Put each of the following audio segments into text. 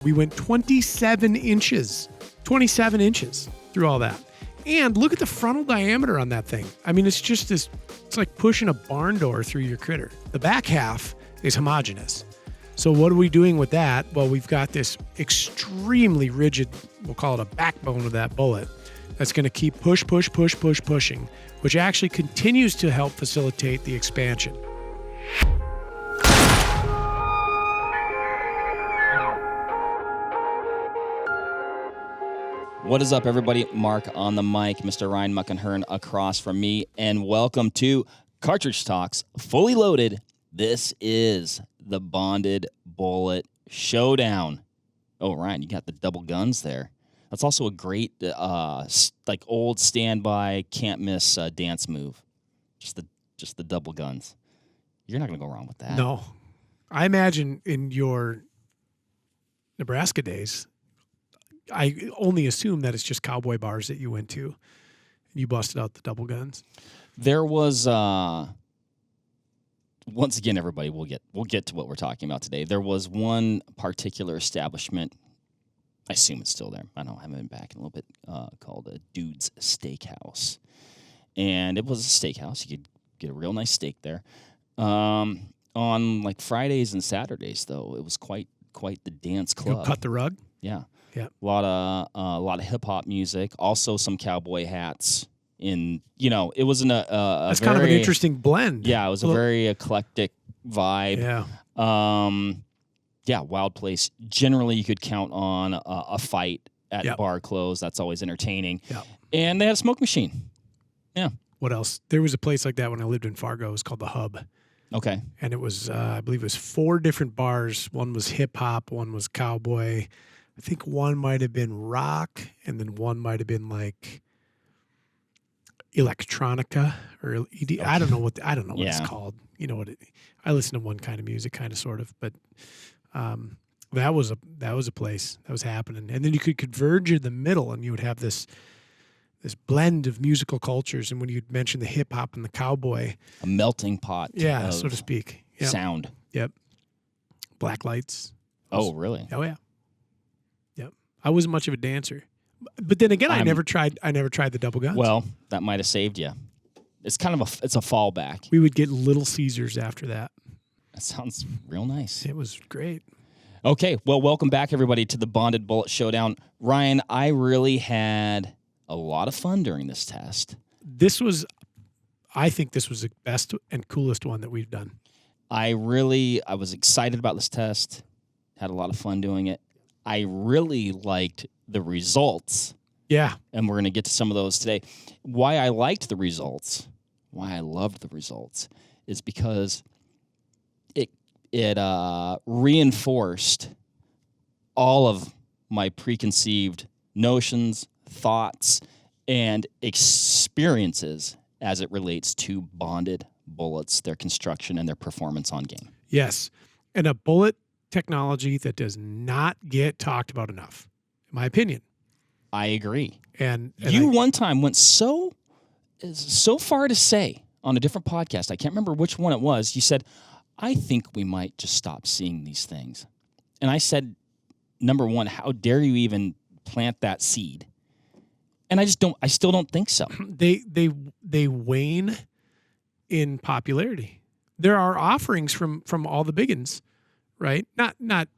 We went 27 inches through all that. And look at the frontal diameter on that thing. I mean, it's just this, it's like pushing a barn door through your critter. The back half is homogeneous. So what are we doing with that? Well, we've got this extremely rigid, we'll call it a backbone of that bullet, that's going to keep pushing, which actually continues to help facilitate the expansion. What is up, everybody? Mark on the mic, Mr. Ryan Muckenhirn across from me, and welcome to Cartridge Talks, fully loaded. This is the Bonded Bullet Showdown. Oh, Ryan, you got the double guns there. That's also a great, like old standby, can't miss dance move. Just the double guns. You're not gonna go wrong with that. No, I imagine in your Nebraska days, I only assume that it's just cowboy bars that you went to and you busted out the double guns. There was once again, everybody, we'll get to what we're talking about today. There was one particular establishment, I assume it's still there, I haven't been back in a little bit, called a Dude's Steakhouse. And it was a steakhouse. You could get a real nice steak there. On like Fridays and Saturdays, though, it was quite the dance club. You cut the rug? Yeah. Yeah, a lot of hip hop music, also some cowboy hats. It wasn't a that's very, kind of an interesting blend. Yeah, it was a very eclectic vibe. Yeah, Wild place. Generally, you could count on a fight at bar close. That's always entertaining. Yeah, and they had a smoke machine. Yeah. What else? There was a place like that when I lived in Fargo. It was called the Hub. Okay. And it was, I believe, it was 4 different bars. One was hip hop. One was cowboy. I think one might have been rock, and then one might have been like electronica or ED. Okay. I don't know what it's called. You know what? I listen to one kind of music, kind of, sort of, but that was a place that was happening. And then you could converge in the middle, and you would have this blend of musical cultures. And when you mentioned the hip hop and the cowboy, a melting pot, so to speak, sound. Yep. Black lights. Oh, really? Oh, yeah. I wasn't much of a dancer, but then again, I never tried the double guns. Well, that might have saved you. It's kind of it's a fallback. We would get Little Caesars after that. That sounds real nice. It was great. Okay, well, welcome back, everybody, to the Bonded Bullet Showdown. Ryan, I really had a lot of fun during this test. I think this was the best and coolest one that we've done. I was excited about this test. Had a lot of fun doing it. I really liked the results. Yeah. And we're going to get to some of those today. Why I liked the results, why I loved the results, is because it reinforced all of my preconceived notions, thoughts, and experiences as it relates to bonded bullets, their construction, and their performance on game. Yes. And a bullet technology that does not get talked about enough, in my opinion. I agree. And one time went so far to say on a different podcast, I can't remember which one it was, you said, I think we might just stop seeing these things. And I said, number one, how dare you even plant that seed? And I still don't think so. They wane in popularity. There are offerings from all the biggins, right? Not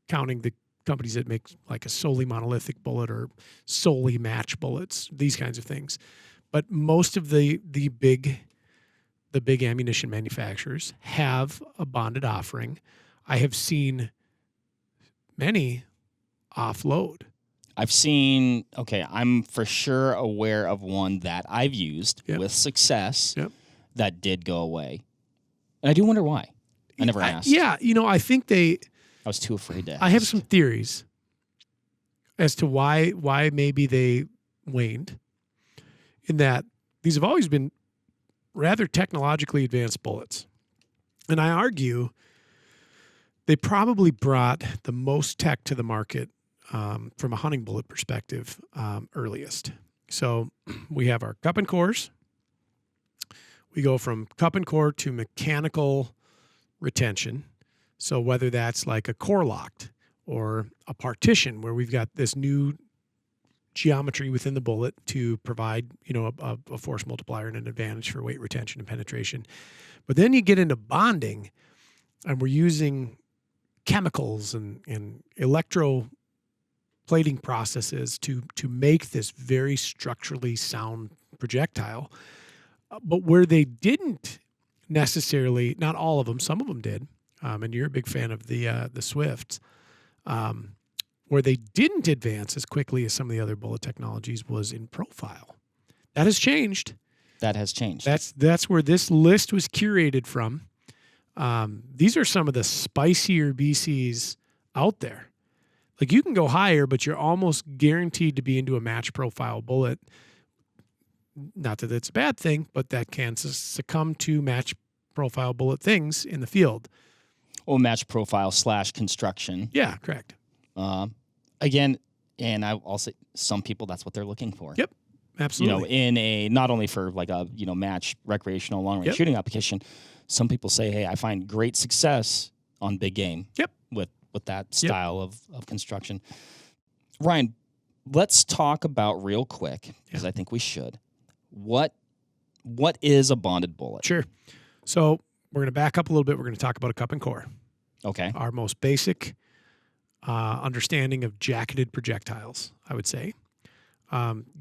counting the companies that make like a solely monolithic bullet or solely match bullets, these kinds of things. But most of the big ammunition manufacturers have a bonded offering. I have seen many offload. I'm for sure aware of one that I've used with success that did go away. And I do wonder why. I never asked. I think I was too afraid to ask. I have some theories as to why maybe they waned, in that these have always been rather technologically advanced bullets. And I argue they probably brought the most tech to the market from a hunting bullet perspective earliest. So we have our cup and cores. We go from cup and core to mechanical retention. So whether that's like a core locked or a partition where we've got this new geometry within the bullet to provide, a force multiplier and an advantage for weight retention and penetration. But then you get into bonding, and we're using chemicals and electroplating processes to make this very structurally sound projectile. But where they didn't necessarily, not all of them, some of them did, and you're a big fan of the Swifts, where they didn't advance as quickly as some of the other bullet technologies was in profile. That has changed. That has changed. That's where this list was curated from. These are some of the spicier BCs out there. Like, you can go higher, but you're almost guaranteed to be into a match profile bullet. Not that it's a bad thing, but that can succumb to match profile bullet things in the field. Or match profile / construction. Yeah, correct. Again, and I'll say some people, that's what they're looking for. Yep, absolutely. In a, not only for like a, match recreational long range shooting application, some people say, hey, I find great success on big game. Yep. With that style of construction. Ryan, let's talk about real quick, because I think we should. What is a bonded bullet? Sure. So we're going to back up a little bit. We're going to talk about a cup and core. Okay. Our most basic understanding of jacketed projectiles, I would say.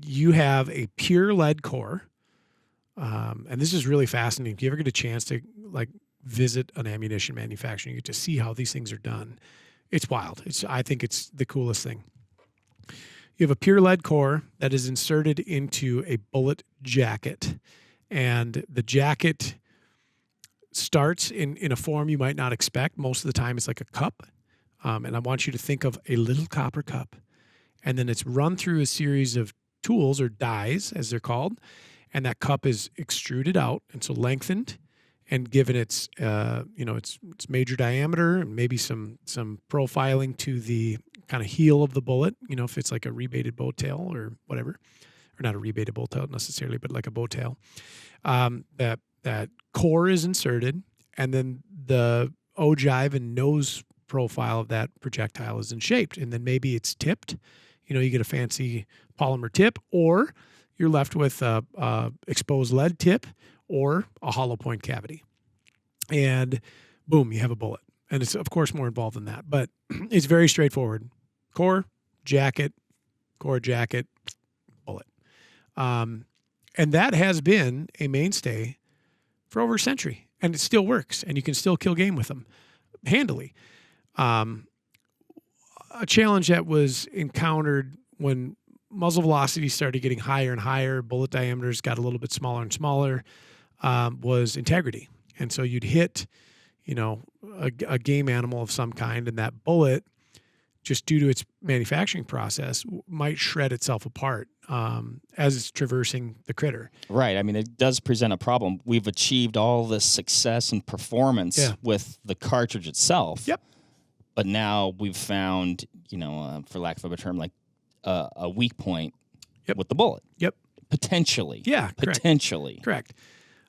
You have a pure lead core, and this is really fascinating. If you ever get a chance to visit an ammunition manufacturer, you get to see how these things are done. It's wild. I think it's the coolest thing. You have a pure lead core that is inserted into a bullet jacket, and the jacket starts in a form you might not expect. Most of the time it's like a cup. And I want you to think of a little copper cup, and then it's run through a series of tools, or dies as they're called, and that cup is extruded out, and so lengthened and given its major diameter and maybe some profiling to the kind of heel of the bullet, if it's like a rebated bow tail or whatever, or not a rebated bow tail necessarily, but like a bow tail. That core is inserted, and then the ogive and nose profile of that projectile is shaped, and then maybe it's tipped. You get a fancy polymer tip, or you're left with a exposed lead tip or a hollow point cavity, and boom, you have a bullet. And it's of course more involved than that, but it's very straightforward: core, jacket, bullet. And that has been a mainstay for over a century, and it still works, and you can still kill game with them handily. A challenge that was encountered when muzzle velocity started getting higher and higher, bullet diameters got a little bit smaller and smaller, was integrity. And so you'd hit, a game animal of some kind, and that bullet, just due to its manufacturing process, might shred itself apart as it's traversing the critter. Right. I mean, it does present a problem. We've achieved all this success and performance with the cartridge itself. Yep. But now we've found, for lack of a better term, like a weak point with the bullet. Yep. Potentially. Yeah. Potentially. Correct.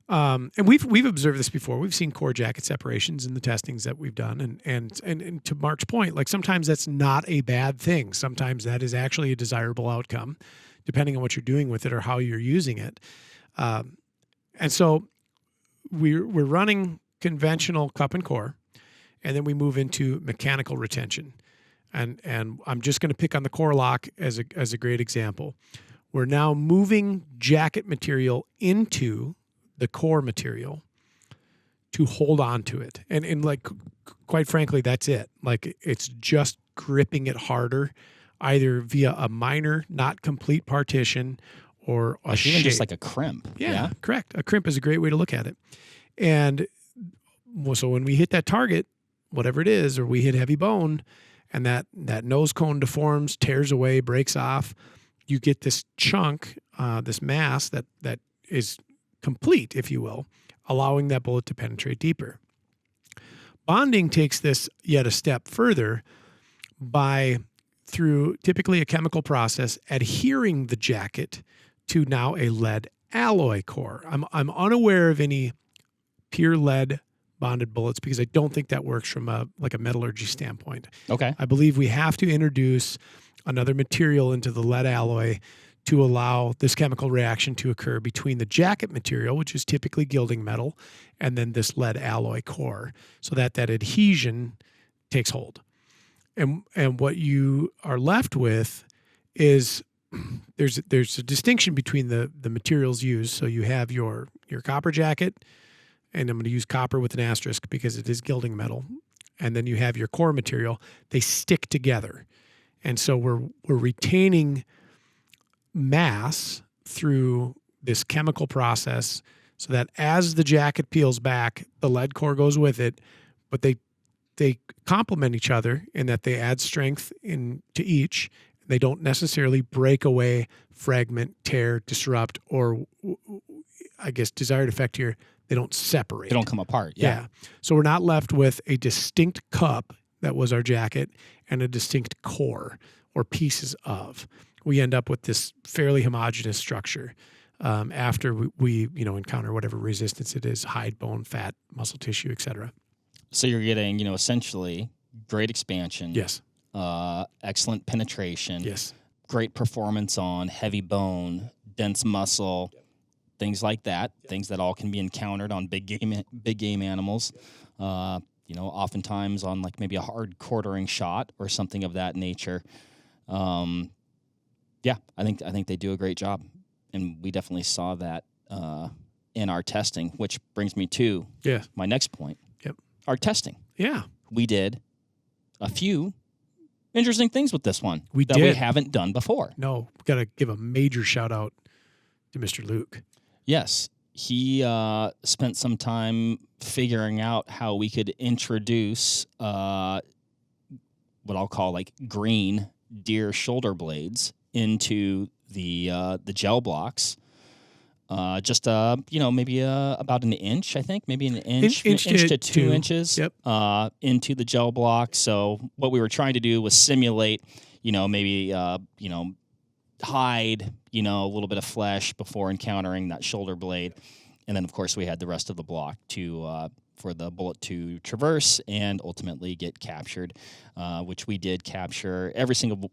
And we've observed this before. We've seen core jacket separations in the testings that we've done. And to Mark's point, like, sometimes that's not a bad thing. Sometimes that is actually a desirable outcome, depending on what you're doing with it or how you're using it. And so we're running conventional cup and core, and then we move into mechanical retention. And I'm just going to pick on the core lock as a great example. We're now moving jacket material into the core material to hold on to it. And like, quite frankly, that's it. Like, it's just gripping it harder, either via a minor, not complete partition, or a shape. Even just like a crimp. Yeah, correct. A crimp is a great way to look at it. And so when we hit that target, whatever it is, or we hit heavy bone, and that nose cone deforms, tears away, breaks off, you get this chunk, this mass that is complete, if you will, allowing that bullet to penetrate deeper. Bonding takes this yet a step further by, through typically a chemical process, adhering the jacket to now a lead alloy core. I'm unaware of any pure lead bonded bullets because I don't think that works from a metallurgy standpoint. Okay. I believe we have to introduce another material into the lead alloy to allow this chemical reaction to occur between the jacket material, which is typically gilding metal, and then this lead alloy core, so that adhesion takes hold. And what you are left with is there's a distinction between the materials used. So you have your copper jacket, and I'm going to use copper with an asterisk because it is gilding metal. And then you have your core material. They stick together. And so we're retaining mass through this chemical process so that as the jacket peels back, the lead core goes with it, but they complement each other in that they add strength to each. They don't necessarily break away, fragment, tear, disrupt, or I guess desired effect here, they don't separate. They don't come apart. Yeah. So we're not left with a distinct cup that was our jacket and a distinct core or pieces of. We end up with this fairly homogeneous structure after we encounter whatever resistance it is, hide, bone, fat, muscle tissue, etc. So you're getting, essentially great expansion. Yes. Excellent penetration. Yes. Great performance on heavy bone, dense muscle, things like that. Yep. Things that all can be encountered on big game animals. Oftentimes on like maybe a hard quartering shot or something of that nature. I think they do a great job, and we definitely saw that in our testing, which brings me to my next point. Yep. Our testing. Yeah. We did a few interesting things with this one we haven't done before. No, we've got to give a major shout out to Mr. Luke. Yes. He spent some time figuring out how we could introduce what I'll call like green deer shoulder blades into the gel blocks. Maybe about an inch, I think, maybe an inch to 2 inches into the gel block. So what we were trying to do was simulate, hide, a little bit of flesh before encountering that shoulder blade. And then, of course, we had the rest of the block for the bullet to traverse and ultimately get captured, which we did capture every single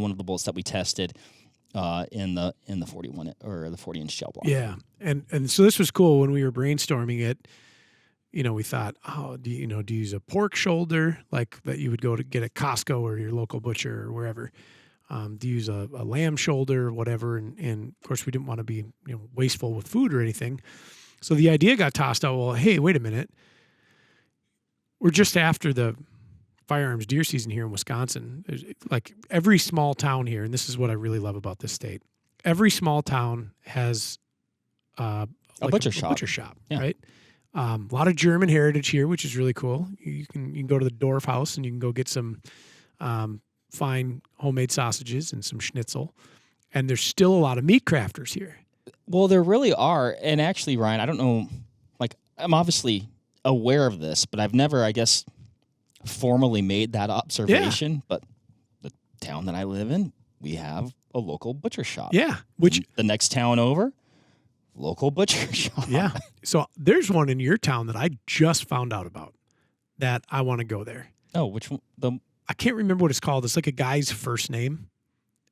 one of the bullets that we tested in the 41 or the 40-inch gel block. Yeah, and so this was cool when we were brainstorming it. We thought, do you use a pork shoulder like that you would go to get at Costco or your local butcher or wherever? Do you use a lamb shoulder or whatever? And of course, we didn't want to be wasteful with food or anything. So the idea got tossed out. Well, hey, wait a minute. We're just after the firearms deer season here in Wisconsin. There's like every small town here, and this is what I really love about this state. Every small town has a butcher shop, right? A lot of German heritage here, which is really cool. You can go to the Dorf House and you can go get some fine homemade sausages and some schnitzel. And there's still a lot of meat crafters here. Well, there really are. And actually, Ryan, I don't know, I'm obviously aware of this, but I've never, I guess, formally made that observation. Yeah. But the town that I live in, we have a local butcher shop. Yeah. Which the next town over, local butcher shop. Yeah. So there's one in your town that I just found out about that I want to go there. Oh, which one? I can't remember what it's called. It's like a guy's first name,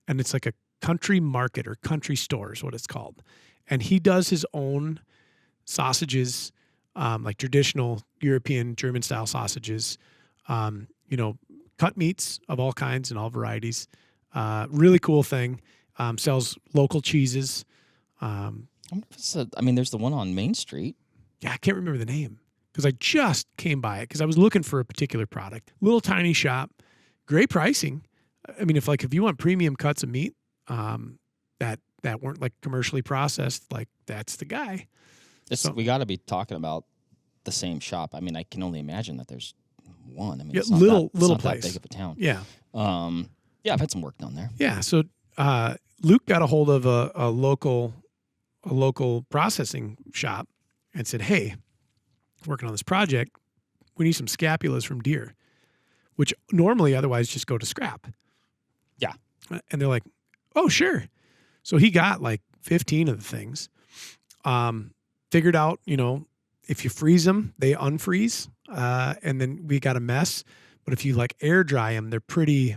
and it's like a country market or country store is what it's called. And he does his own sausages, like traditional European German style sausages, cut meats of all kinds and all varieties. Really cool thing. Sells local cheeses. There's the one on Main Street. Yeah, I can't remember the name because I just came by it because I was looking for a particular product. Little tiny shop, great pricing. I mean, if you want premium cuts of meat that weren't like commercially processed, like that's the guy. We got to be talking about the same shop. I mean, I can only imagine that there's one. I mean, it's not little that place, big of a town. Yeah. I've had some work done there. Yeah. So Luke got a hold of a local processing shop and said, "Hey, working on this project, we need some scapulas from deer, which normally otherwise just go to scrap." Yeah. And they're like, "Oh, sure." So he got like 15 of the things, figured out, If you freeze them, they unfreeze, and then we got a mess. But if you like air dry them, they're pretty,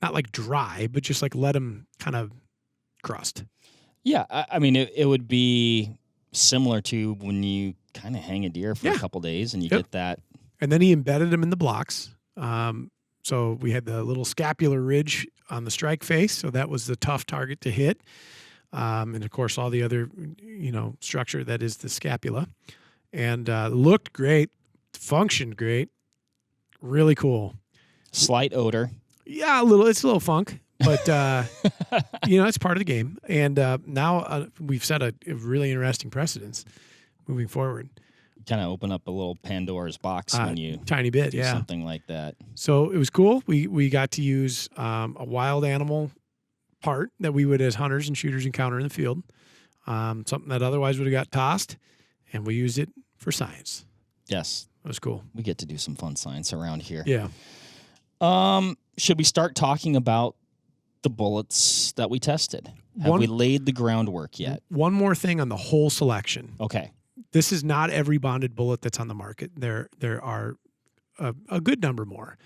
not like dry, but just like let them kind of crust. Yeah, I mean, it would be similar to when you kind of hang a deer for a couple days and you get that. And then he embedded them in the blocks. So we had the little scapular ridge on the strike face, so that was the tough target to hit. And of course, all the other, structure that is the scapula, and looked great, functioned great, really cool. Slight odor. Yeah, it's a little funk, but it's part of the game. And now we've set a really interesting precedence moving forward. Kind of open up a little Pandora's box when you tiny bit, do something like that. So it was cool. We got to use a wild animal part that we would, as hunters and shooters, encounter in the field. Something that otherwise would have got tossed, and we used it for science. Yes, it was cool. We get to do some fun science around here. Yeah. Should we start talking about the bullets that we tested? Have we laid the groundwork yet? One more thing on the whole selection. Okay. This is not every bonded bullet that's on the market. There are a good number more.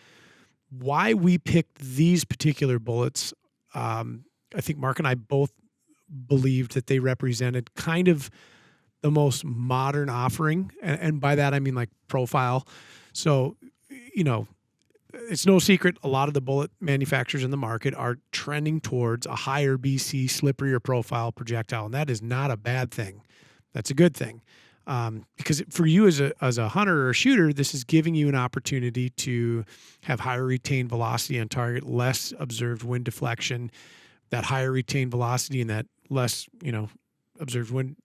Why we picked these particular bullets, I think Mark and I both believed that they represented kind of the most modern offering. And by that, I mean like profile. So, it's no secret a lot of the bullet manufacturers in the market are trending towards a higher BC, slipperier profile projectile. And that is not a bad thing. That's a good thing. Because for you as a hunter or a shooter, this is giving you an opportunity to have higher retained velocity on target, less observed wind deflection. That higher retained velocity and that less, observed wind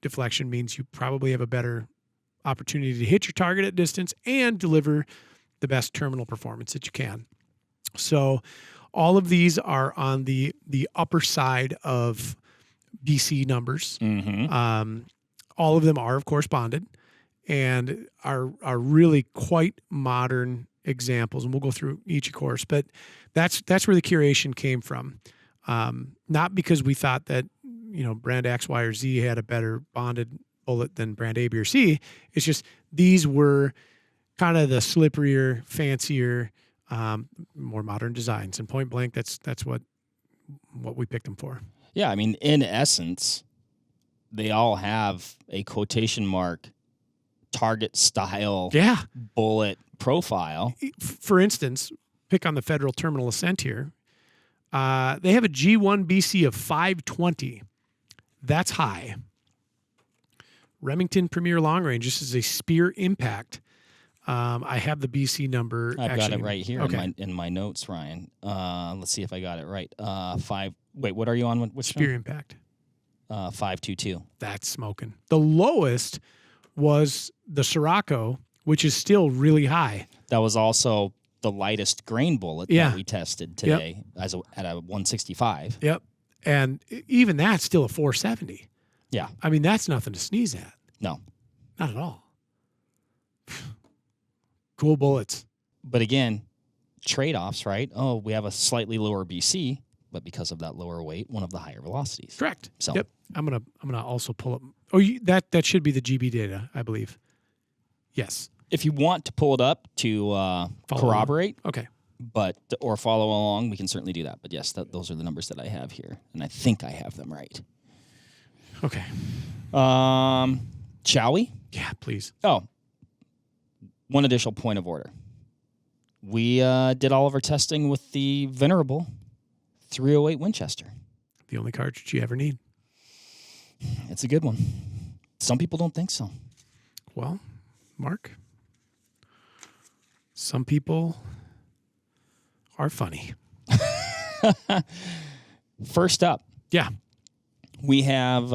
deflection means you probably have a better opportunity to hit your target at distance and deliver the best terminal performance that you can. So all of these are on the upper side of BC numbers. Mm-hmm. All of them are, of course, bonded and are really quite modern examples. And we'll go through each, of course, but that's where the curation came from. Not because we thought that, brand X, Y, or Z had a better bonded bullet than brand A, B, or C. It's just these were kind of the slipperier, fancier, more modern designs. And point blank, that's what we picked them for. Yeah, I mean, in essence, they all have a quotation mark target style bullet profile. For instance, pick on the Federal Terminal Ascent here. They have a G1 BC of 520. That's high. Remington Premier Long Range. This is a Speer Impact. I have the BC number. I've got it right here in my notes, Ryan. Let's see if I got it right. Wait, what are you on? Which Speer one? Impact. 522. That's smoking. The lowest was the Scirocco, which is still really high. That was also the lightest grain bullet that we tested today at a 165. Yep. And even that's still a 470. Yeah. I mean, that's nothing to sneeze at. No. Not at all. Cool bullets. But again, trade-offs, right? Oh, we have a slightly lower BC, but because of that lower weight, one of the higher velocities. Correct. So yep. I'm gonna also pull up. Oh, that should be the GB data, I believe. Yes. If you want to pull it up to corroborate, okay, or follow along, we can certainly do that. But yes, those are the numbers that I have here, and I think I have them right. Okay. Shall we? Yeah, please. Oh, one additional point of order. We did all of our testing with the venerable 308 Winchester. The only cartridge you ever need. It's a good one. Some people don't think so. Well, Mark, some people are funny. First up. Yeah. We have,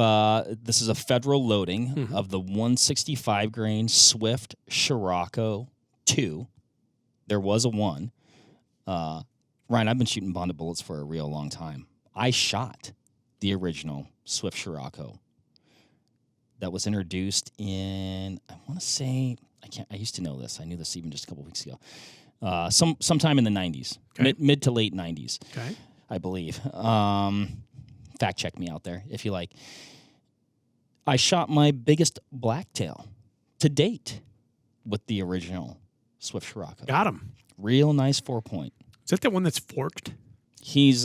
this is a federal loading of the 165 grain Swift Scirocco 2. There was a 1. Ryan, I've been shooting bonded bullets for a real long time. I shot the original Swift Scirocco that was introduced in, I want to say, I used to know this. I knew this even just a couple weeks ago. Sometime in the 90s, mid to late 90s, I believe. Fact check me out there if you like. I shot my biggest blacktail to date with the original Swift Scirocco. Got him. Real nice 4-point. Is that the one that's forked? He's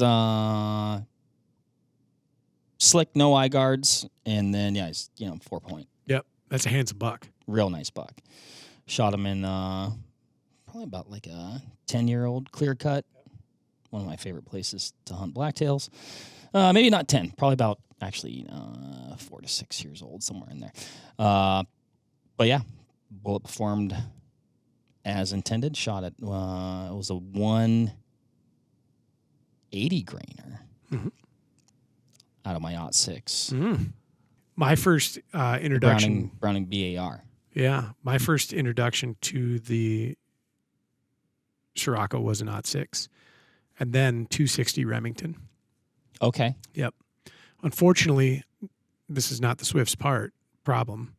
slick, no eye guards, and then he's 4-point. Yep, that's a handsome buck. Real nice buck. Shot him in probably about like a 10-year-old clear cut. One of my favorite places to hunt blacktails. Maybe not 10, probably about actually 4 to 6 years old, somewhere in there. But yeah, bullet performed as intended. Shot at it was a 180 grainer out of my .6. My first introduction, Browning BAR. Yeah, my first introduction to the Scirocco was an .6, and then 260 Remington. Okay. Yep. Unfortunately, this is not the Swift's problem.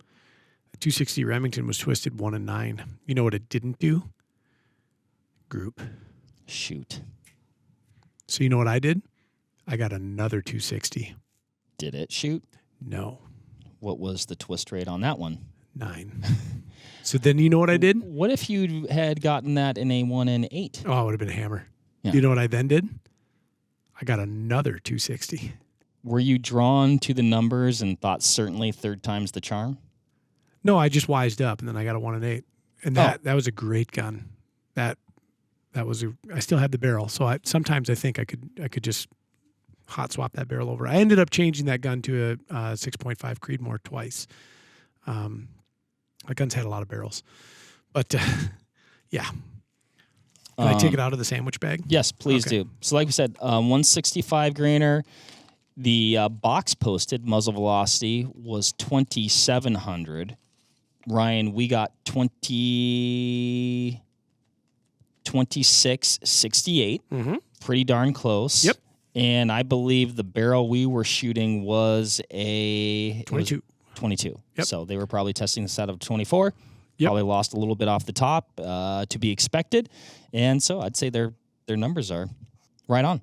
The 260 Remington was twisted 1 and 9. You know what it didn't do? Group. Shoot. So you know what I did? I got another 260. Did it shoot? No. What was the twist rate on that one? 9. So then you know what I did? What if you had gotten that in a 1 and 8? Oh, it would have been a hammer. Yeah. You know what I then did? I got another 260. Were you drawn to the numbers and thought certainly third time's the charm? No, I just wised up, and then I got a 1 and 8, and that was a great gun. That was I still had the barrel, so sometimes I think I could just hot swap that barrel over. I ended up changing that gun to a 6.5 Creedmoor twice. My gun's had a lot of barrels, but yeah. Can I take it out of the sandwich bag? Yes, please do. So like we said, 165 grainer. The box posted muzzle velocity was 2,700. Ryan, we got 2668. Pretty darn close. Yep. And I believe the barrel we were shooting was a 22. 22. Yep. So they were probably testing this out of 24. Yep. Probably lost a little bit off the top to be expected. And so I'd say their numbers are right on.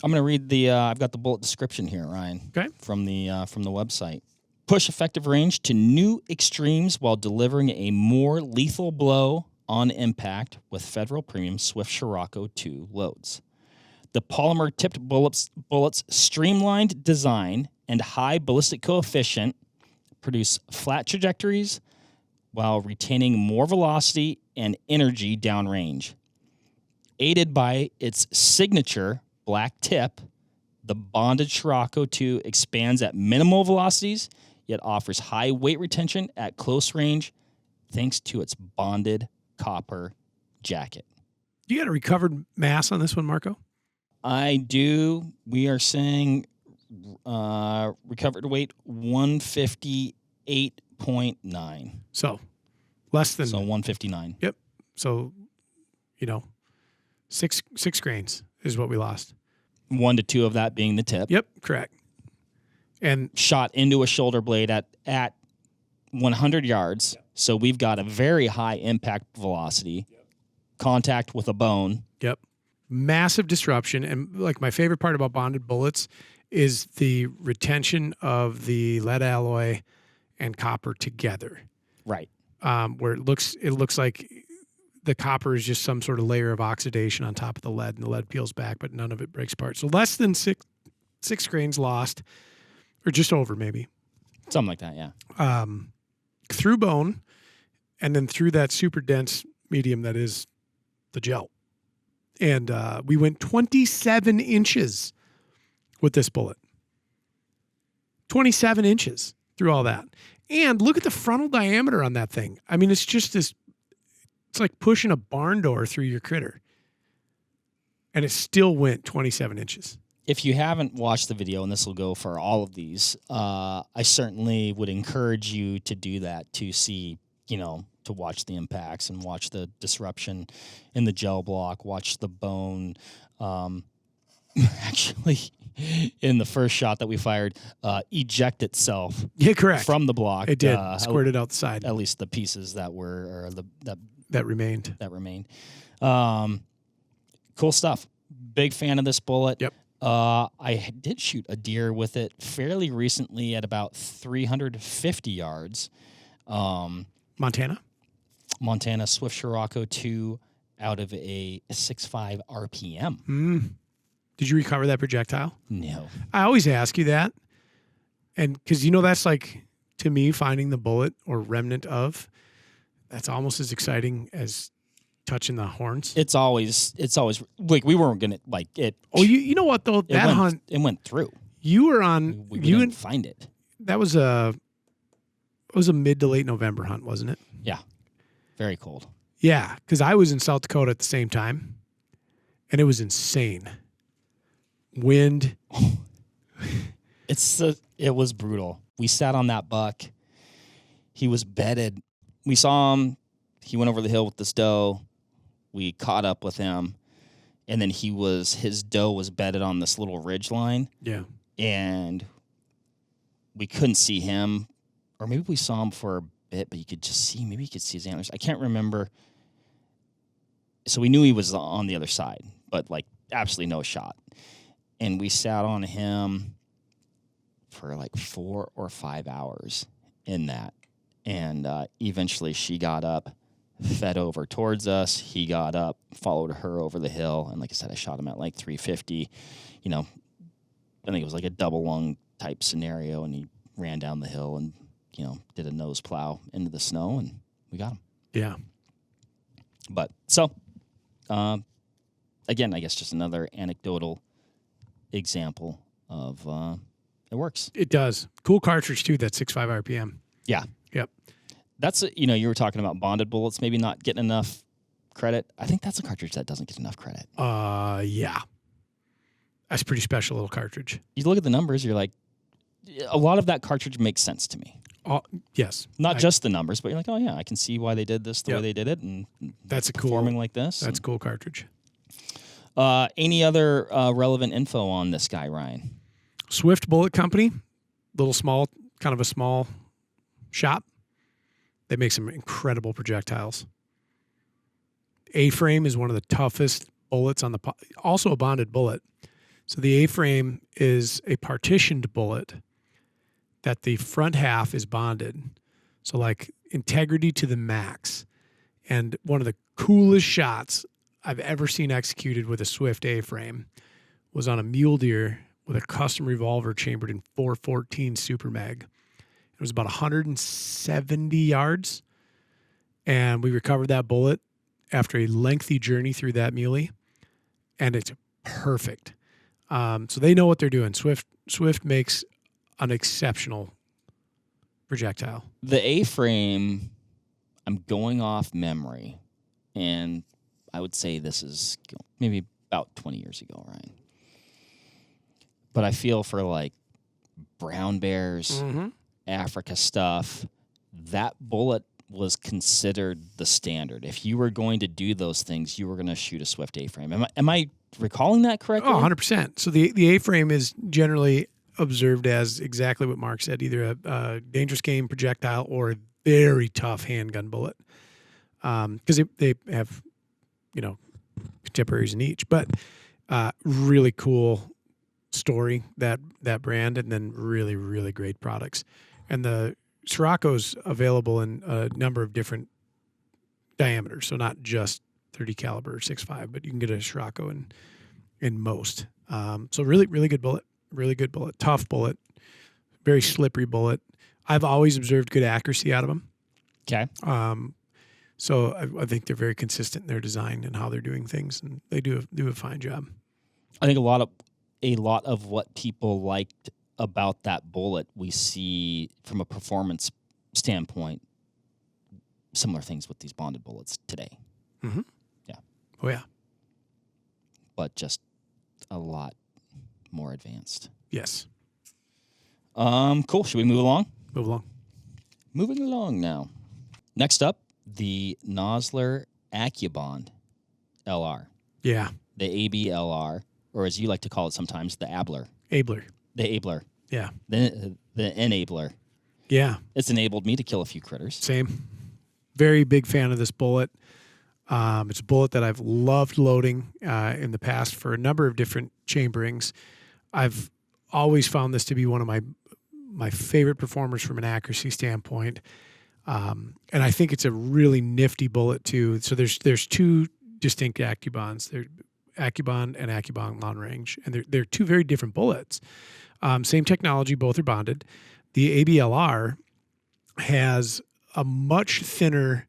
I'm going to read I've got the bullet description here, Ryan. Okay. From the website. Push effective range to new extremes while delivering a more lethal blow on impact with Federal Premium Swift Scirocco 2 loads. The polymer-tipped bullets' streamlined design and high ballistic coefficient produce flat trajectories while retaining more velocity and energy downrange. Aided by its signature black tip, the bonded Scirocco 2 expands at minimal velocities, yet offers high weight retention at close range thanks to its bonded copper jacket. You got a recovered mass on this one, Marco? I do. We are saying recovered weight 158.9. So less than 159. Yep. So 6 grains is what we lost. 1 to 2 of that being the tip. Yep, correct. And shot into a shoulder blade at 100 yards. Yep. So we've got a very high impact velocity. Yep. Contact with a bone. Yep. Massive disruption. And like my favorite part about bonded bullets is the retention of the lead alloy and copper together. Right. Where it looks like the copper is just some sort of layer of oxidation on top of the lead, and the lead peels back, but none of it breaks apart. So less than six grains lost, or just over maybe. Something like that, yeah. Through bone, and then through that super dense medium that is the gel. And we went 27 inches with this bullet. 27 inches through all that. And look at the frontal diameter on that thing. I mean, it's just this, it's like pushing a barn door through your critter. And it still went 27 inches. If you haven't watched the video, and this will go for all of these, I certainly would encourage you to do that, to see, to watch the impacts and watch the disruption in the gel block, watch the bone. Actually, in the first shot that we fired, eject itself. Yeah, correct. From the block. It did. Squirted out the side. At least the pieces that were, or that remained. That remained. Cool stuff. Big fan of this bullet. Yep. I did shoot a deer with it fairly recently at about 350 yards. Montana. Montana Swift Scirocco 2 out of a 6.5 RPM. Did you recover that projectile? No. I always ask you that. And because, that's like, to me, finding the bullet or remnant of, that's almost as exciting as touching the horns. It's always like we weren't going to like it. Oh, you know what, though? It went through. You were on. We didn't find it. That was a mid to late November hunt, wasn't it? Yeah. Very cold. Yeah, because I was in South Dakota at the same time, and it was insane. Wind. It was brutal. We sat on that buck. He was bedded. We saw him. He went over the hill with this doe. We caught up with him, and then his doe was bedded on this little ridge line. Yeah. And we couldn't see him, or maybe we saw him for a bit, but maybe you could see his antlers. I can't remember. So we knew he was on the other side, but like absolutely no shot. And we sat on him for like 4 or 5 hours in that. And eventually she got up, fed over towards us. He got up, followed her over the hill. And like I said, I shot him at like 350. I think it was like a double lung type scenario. And he ran down the hill and, did a nose plow into the snow, and we got him. Yeah. But so, again, I guess just another anecdotal example of it works. It does. Cool cartridge, too, that 6.5 RPM. Yeah. Yep. That's, you were talking about bonded bullets maybe not getting enough credit. I think that's a cartridge that doesn't get enough credit. Yeah. That's a pretty special little cartridge. You look at the numbers, you're like, a lot of that cartridge makes sense to me. Yes. Not just the numbers, but you're like, oh, yeah, I can see why they did this the way they did it. And that's performing like this. That's a cool cartridge. Any other relevant info on this guy, Ryan? Swift Bullet Company, kind of a small shop. They make some incredible projectiles. A-frame is one of the toughest bullets on also a bonded bullet. So the A-frame is a partitioned bullet that the front half is bonded. So like integrity to the max. And one of the coolest shots I've ever seen executed with a Swift A-frame was on a mule deer with a custom revolver chambered in 414 Super Mag. It was about 170 yards, and we recovered that bullet after a lengthy journey through that muley, and it's perfect. So they know what they're doing. Swift makes an exceptional projectile. The A-frame, I'm going off memory, and I would say this is maybe about 20 years ago, Ryan. But I feel for like brown bears, Africa stuff, that bullet was considered the standard. If you were going to do those things, you were going to shoot a Swift A-frame. Am I recalling that correctly? Oh, 100%. So the A-frame is generally observed as exactly what Mark said, either a dangerous game projectile or a very tough handgun bullet. Because they have, contemporaries in each. But really cool story, that brand, and then really, really great products. And the Scirocco's available in a number of different diameters, so not just 30 caliber or 6.5, but you can get a Scirocco in most. So really, really good bullet. Really good bullet. Tough bullet. Very slippery bullet. I've always observed good accuracy out of them. Okay. So I think they're very consistent in their design and how they're doing things, and they do a fine job. I think a lot of what people liked about that bullet, we see from a performance standpoint, similar things with these bonded bullets today. Mm-hmm. Yeah. Oh, yeah. But just a lot more advanced. Yes. Cool. Should we move along? Move along. Moving along now. Next up, the Nosler AccuBond LR. Yeah. The ABLR, or as you like to call it sometimes, the Abler. Abler. The Abler. Yeah. The enabler. Yeah. It's enabled me to kill a few critters. Same. Very big fan of this bullet. It's a bullet that I've loved loading in the past for a number of different chamberings. I've always found this to be one of my favorite performers from an accuracy standpoint. And I think it's a really nifty bullet too. So there's two distinct AccuBonds. There's AccuBond and AccuBond long range, and they're two very different bullets. Same technology, both are bonded. The ABLR has a much thinner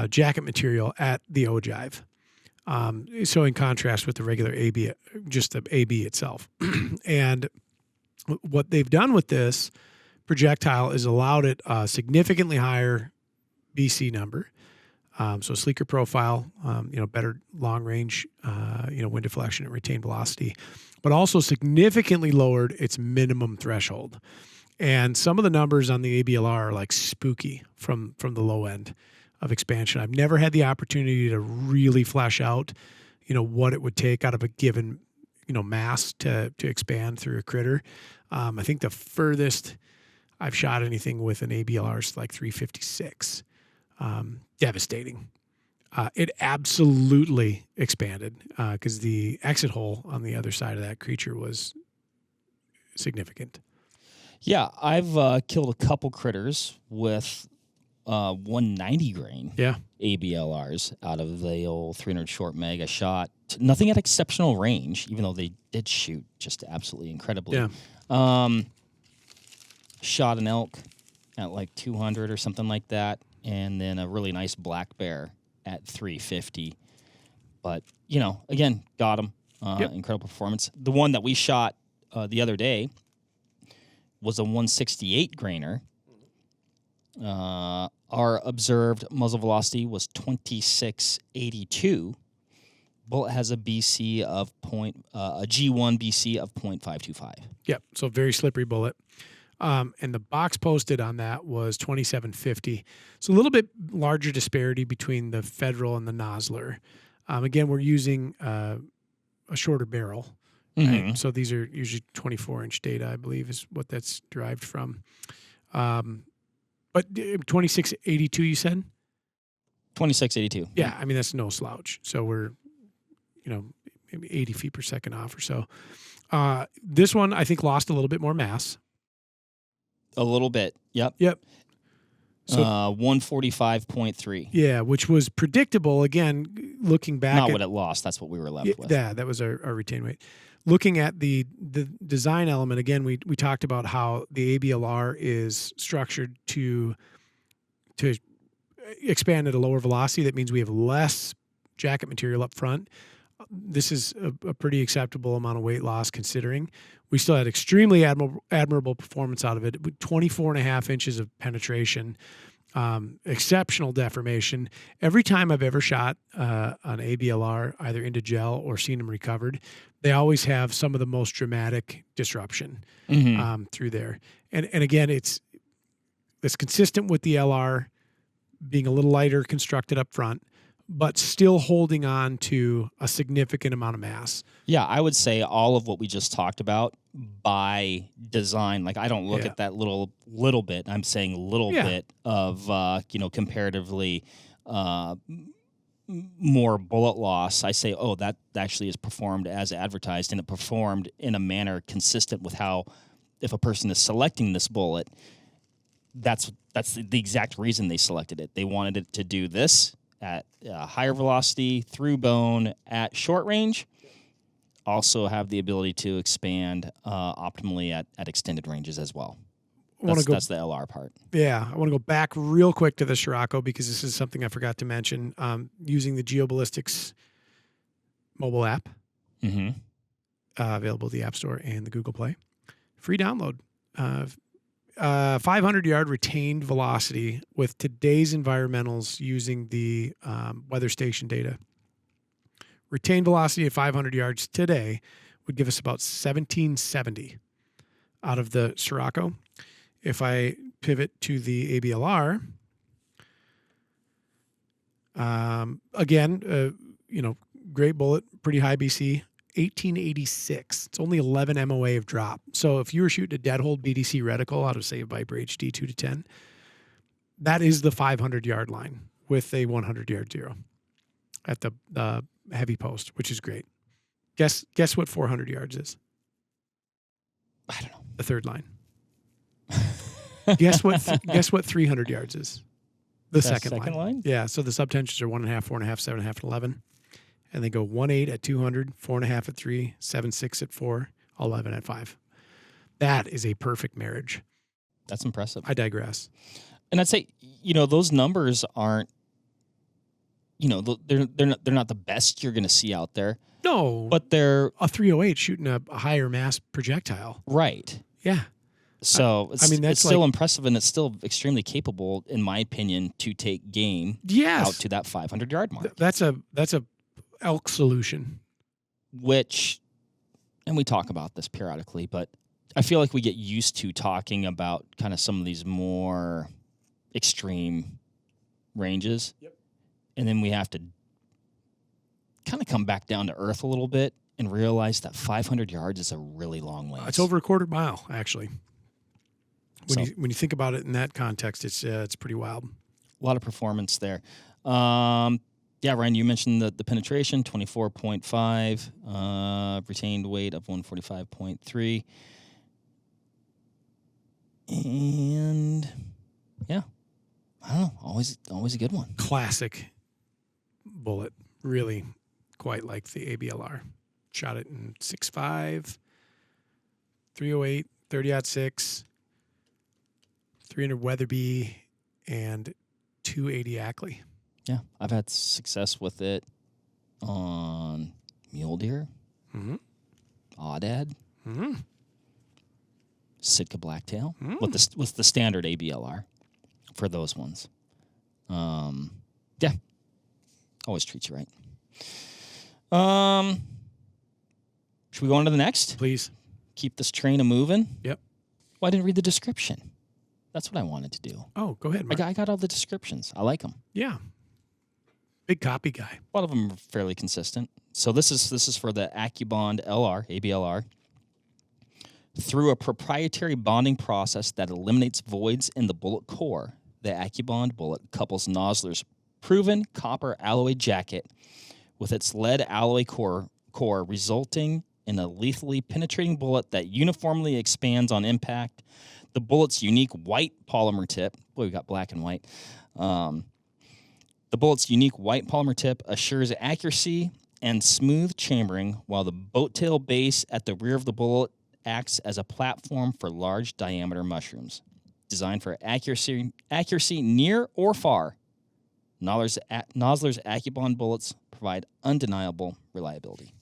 jacket material at the ogive. So in contrast with the regular AB, just the AB itself. And what they've done with this projectile is allowed it a significantly higher BC number. So sleeker profile, better long range, wind deflection and retained velocity, but also significantly lowered its minimum threshold. And some of the numbers on the ABLR are like spooky from the low end of expansion. I've never had the opportunity to really flesh out, what it would take out of a given, mass to expand through a critter. I think the furthest I've shot anything with an ABLR is like 356. Devastating. It absolutely expanded because the exit hole on the other side of that creature was significant. Yeah, I've killed a couple critters with 190 grain ABLRs out of the old 300 short mag. I shot nothing at exceptional range, even though they did shoot just absolutely incredibly. Yeah. Shot an elk at like 200 or something like that, and then a really nice black bear at 350. But, again, got him. Incredible performance. The one that we shot the other day was a 168 grainer. Our observed muzzle velocity was 2682. Bullet has a BC of a G1 BC of 0.525. Yep. So very slippery bullet. And the box posted on that was 2750. So a little bit larger disparity between the Federal and the Nosler. Again, we're using a shorter barrel. Mm-hmm. Right? So these are usually 24-inch data, I believe, is what that's derived from. But 2682, you said? 2682. Yeah, I mean, that's no slouch. So we're, maybe 80 feet per second off or so. This one, I think, lost a little bit more mass. A little bit. Yep. So 145.3. Yeah, which was predictable. Again, looking back. Not what it lost. That's what we were left with. Yeah, that was our retained weight. Looking at the design element, again, we talked about how the ABLR is structured to expand at a lower velocity. That means we have less jacket material up front. This is a pretty acceptable amount of weight loss considering. We still had extremely admirable performance out of it with 24.5 inches of penetration, exceptional deformation. Every time I've ever shot an ABLR, either into gel or seen them recovered, they always have some of the most dramatic disruption through there. And again, it's consistent with the LR being a little lighter constructed up front, but still holding on to a significant amount of mass. Yeah, I would say all of what we just talked about by design. Like, I don't look at that little bit. I'm saying little bit of, comparatively more bullet loss. I say, that actually is performed as advertised, and it performed in a manner consistent with how, if a person is selecting this bullet, that's the exact reason they selected it. They wanted it to do this at higher velocity, through bone, at short range. Also have the ability to expand optimally at extended ranges as well. That's the LR part. Yeah, I want to go back real quick to the Scirocco because this is something I forgot to mention. Using the Geoballistics mobile app, available at the App Store and the Google Play. Free download. 500-yard retained velocity with today's environmentals using the weather station data. Retained velocity at 500 yards today would give us about 1770 out of the Scirocco. If I pivot to the ABLR, again, great bullet, pretty high BC, 1886. It's only 11 MOA of drop. So if you were shooting a dead hold BDC reticle out of, say, a Viper HD 2-10, that is the 500-yard line with a 100-yard zero at the heavy post, which is great. Guess what 400 yards is? I don't know. The third line. Guess what? Guess what 300 yards is? The second line? Yeah. So the subtensions are 1.5, 4.5, 7.5, and 11. And they go 1.8 at 200, 4.5 at 3, 7.6 at 4, 11 at 5. That is a perfect marriage. That's impressive. I digress. And I'd say, those numbers aren't, they're not the best you're going to see out there. No. But they're a 308 shooting a higher mass projectile. Right. Yeah. So that's still impressive, and it's still extremely capable, in my opinion, to take game out to that 500-yard mark. That's a elk solution. Which, and we talk about this periodically, but I feel like we get used to talking about kind of some of these more extreme ranges. Yep. And then we have to kind of come back down to earth a little bit and realize that 500 yards is a really long way. It's over a quarter mile, actually. When you think about it in that context, it's pretty wild. A lot of performance there. Yeah, Ryan, you mentioned the penetration, 24.5, retained weight of 145.3. And yeah, I don't know, always a good one. Classic bullet, really quite like the ABLR. Shot it in 6.5, 308, 30-06, 300 Weatherby, and 280 Ackley. Yeah, I've had success with it on mule deer, Aoudad, Sitka blacktail with the standard ABLR for those ones. Yeah, always treats you right. Should we go on to the next? Please. Keep this train a moving. Yep. Well, I didn't read the description. That's what I wanted to do. Oh, go ahead, Mark. I got all the descriptions. I like them. Yeah. Big copy guy. A lot of them are fairly consistent. So this is for the AccuBond LR, ABLR. Through a proprietary bonding process that eliminates voids in the bullet core, the AccuBond bullet couples Nosler's proven copper alloy jacket with its lead alloy core, resulting in a lethally penetrating bullet that uniformly expands on impact. The bullet's unique white polymer tip, boy, we got black and white. The bullet's unique white polymer tip assures accuracy and smooth chambering, while the boat tail base at the rear of the bullet acts as a platform for large diameter mushrooms. Designed for accuracy near or far, Nosler's AccuBond bullets provide undeniable reliability.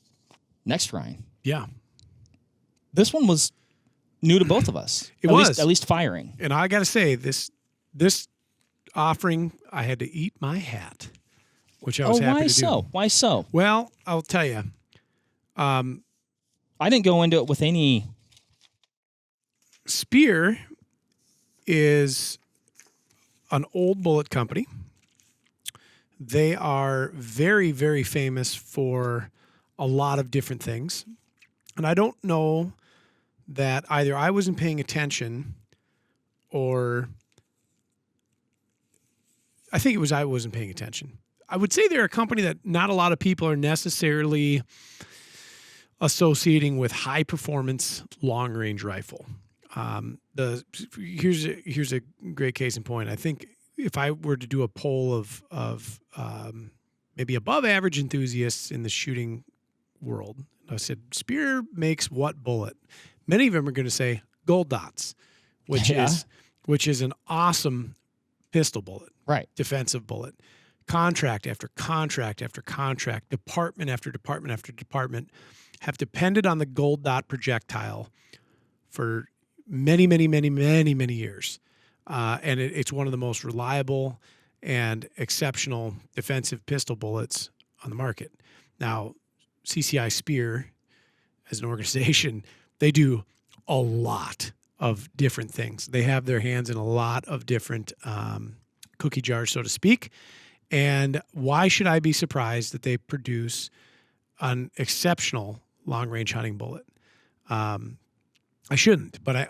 Next, Ryan. Yeah. This one was new to both of us. At least firing. And I got to say, this offering, I had to eat my hat, which I was happy to do. Why so? Well, I'll tell you. I didn't go into it with any. Speer is an old bullet company. They are very, very famous for a lot of different things. And I don't know that either I wasn't paying attention or I think it was I wasn't paying attention. I would say they're a company that not a lot of people are necessarily associating with high performance long range rifle. Here's a great case in point. I think if I were to do a poll of maybe above average enthusiasts in the shooting world, I said Speer makes what bullet? Many of them are going to say gold dots, which is an awesome pistol bullet, right? Defensive bullet. Contract after contract after contract, department after department after department have depended on the gold dot projectile for many, many, many, many, many years. And it's one of the most reliable and exceptional defensive pistol bullets on the market. Now, CCI Speer, as an organization, they do a lot of different things. They have their hands in a lot of different cookie jars, so to speak. And why should I be surprised that they produce an exceptional long-range hunting bullet? I shouldn't, but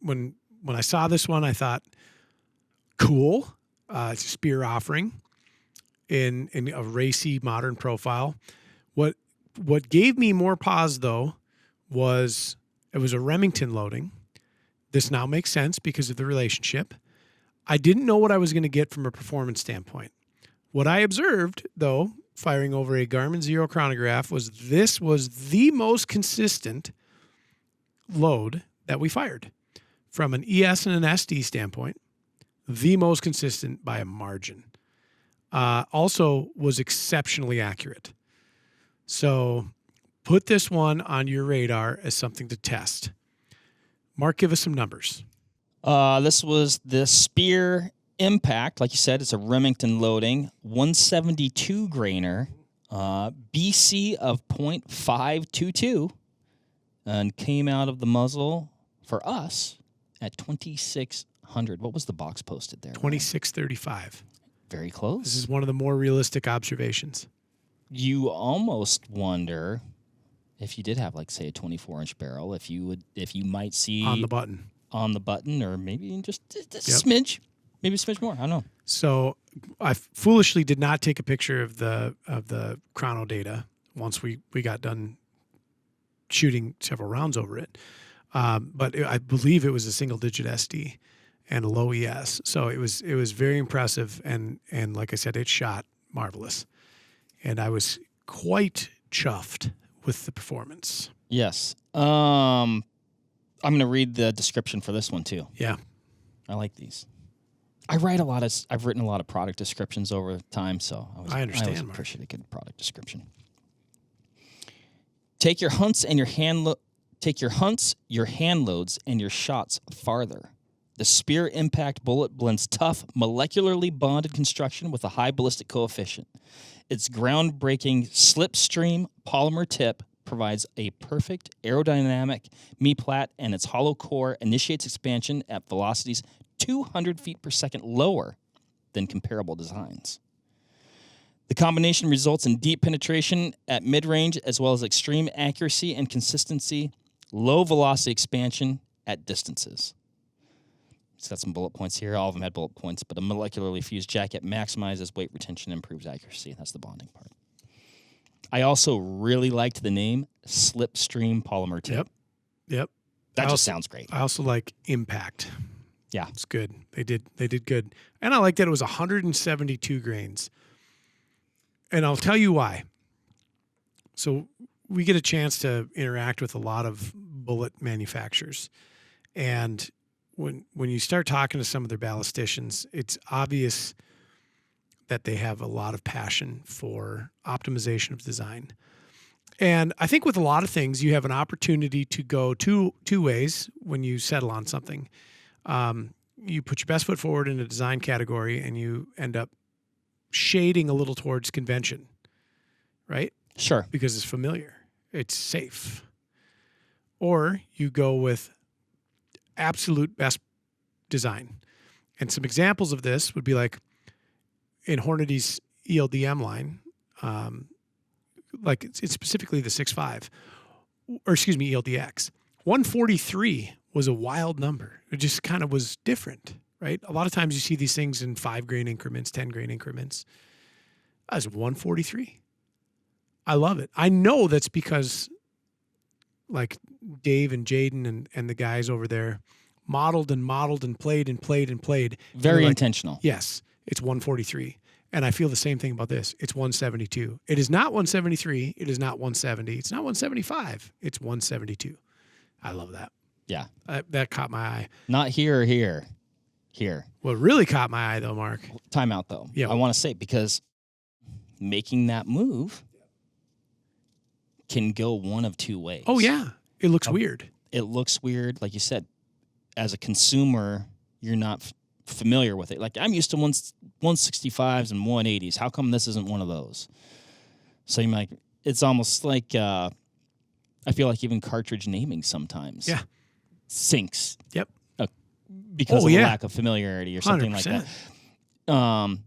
when I saw this one, I thought, cool. It's a Speer offering in a racy modern profile. What gave me more pause though was it was a Remington loading This now makes sense because of the relationship. I didn't know what I was going to get from a performance standpoint. What I observed, though, firing over a Garmin Zero chronograph, was this was the most consistent load that we fired. From an ES and an SD standpoint, the most consistent by a margin. Also was exceptionally accurate. So put this one on your radar as something to test. Mark, give us some numbers. This was the Speer Impact. Like you said, it's a Remington loading, 172 grainer, BC of .522, and came out of the muzzle for us at 2,600. What was the box posted there? 2635. Very close. This is one of the more realistic observations. You almost wonder if you did have, like, say, a 24-inch barrel, if you might see On the button, or maybe just a smidge, maybe a smidge more. I don't know. So I foolishly did not take a picture of the chrono data once we got done shooting several rounds over it. But I believe it was a single-digit SD and a low ES. So it was very impressive, and like I said, it shot marvelous. And I was quite chuffed with the performance. Yes. I'm going to read the description for this one too. Yeah. I like these. I've written a lot of product descriptions over time, so I understand. I always appreciate a good product description. Take your hunts, your hand loads, and your shots farther. The Speer Impact bullet blends tough, molecularly bonded construction with a high ballistic coefficient. Its groundbreaking slipstream polymer tip provides a perfect aerodynamic me-plat, and its hollow core initiates expansion at velocities 200 feet per second lower than comparable designs. The combination results in deep penetration at mid-range, as well as extreme accuracy and consistency, low velocity expansion at distances. It's got some bullet points here. All of them had bullet points, but a molecularly fused jacket maximizes weight retention and improves accuracy. That's the bonding part. I also really liked the name Slipstream Polymer Tip. Yep. That just sounds great. I also like Impact. Yeah. It's good. They did good. And I like that it was 172 grains. And I'll tell you why. So we get a chance to interact with a lot of bullet manufacturers. And when you start talking to some of their ballisticians, it's obvious that they have a lot of passion for optimization of design. And I think with a lot of things, you have an opportunity to go two ways when you settle on something. You put your best foot forward in a design category, and you end up shading a little towards convention, right? Sure. Because it's familiar. It's safe. Or you go with absolute best design. And some examples of this would be like in Hornady's ELDM line, like it's specifically the 6.5, or excuse me, ELDX. 143 was a wild number. It just kind of was different, right? A lot of times you see these things in 5 grain increments, 10 grain increments. That's 143. I love it. I know that's because like Dave and Jaden and the guys over there modeled and played. Very like, intentional. Yes, it's 143. And I feel the same thing about this. It's 172. It is not 173. It is not 170. It's not 175. It's 172. I love that. Yeah. That caught my eye. Not here or here. Here. What really caught my eye, though, Mark. Time out, though. Yeah. I want to say, because making that move can go one of two ways. Oh, yeah. It looks weird. It looks weird. Like you said, as a consumer, you're not familiar with it. Like, I'm used to 165s and 180s. How come this isn't one of those? So you're like, it's almost like, I feel like even cartridge naming sometimes sinks. Yep. Because of the lack of familiarity or something 100%. like that.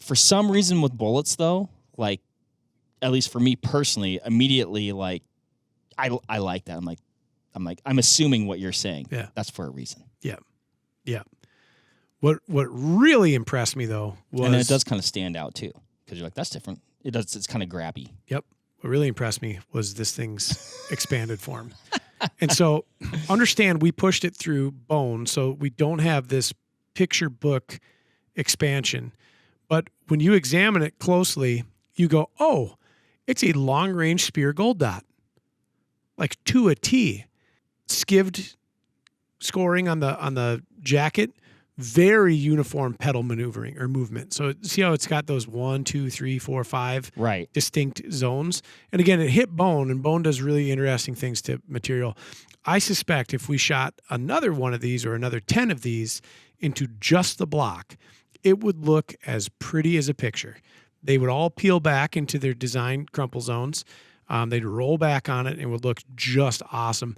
For some reason with bullets, though, like, at least for me personally, immediately, like, I like that. I'm assuming what you're saying. Yeah. That's for a reason. Yeah. Yeah. What really impressed me, though, was... And then it does kind of stand out, too, because you're like, that's different. It's kind of grabby. Yep. What really impressed me was this thing's expanded form. And so understand we pushed it through bone, so we don't have this picture book expansion. But when you examine it closely, you go, oh, it's a long-range Speer gold dot, like to a T. Skived scoring on the jacket, very uniform pedal maneuvering or movement. So see how it's got those 1, 2, 3, 4, 5 Right. distinct zones. And again, it hit bone, and bone does really interesting things to material. I suspect if we shot another one of these or another 10 of these into just the block, it would look as pretty as a picture. They would all peel back into their design crumple zones. They'd roll back on it and would look just awesome.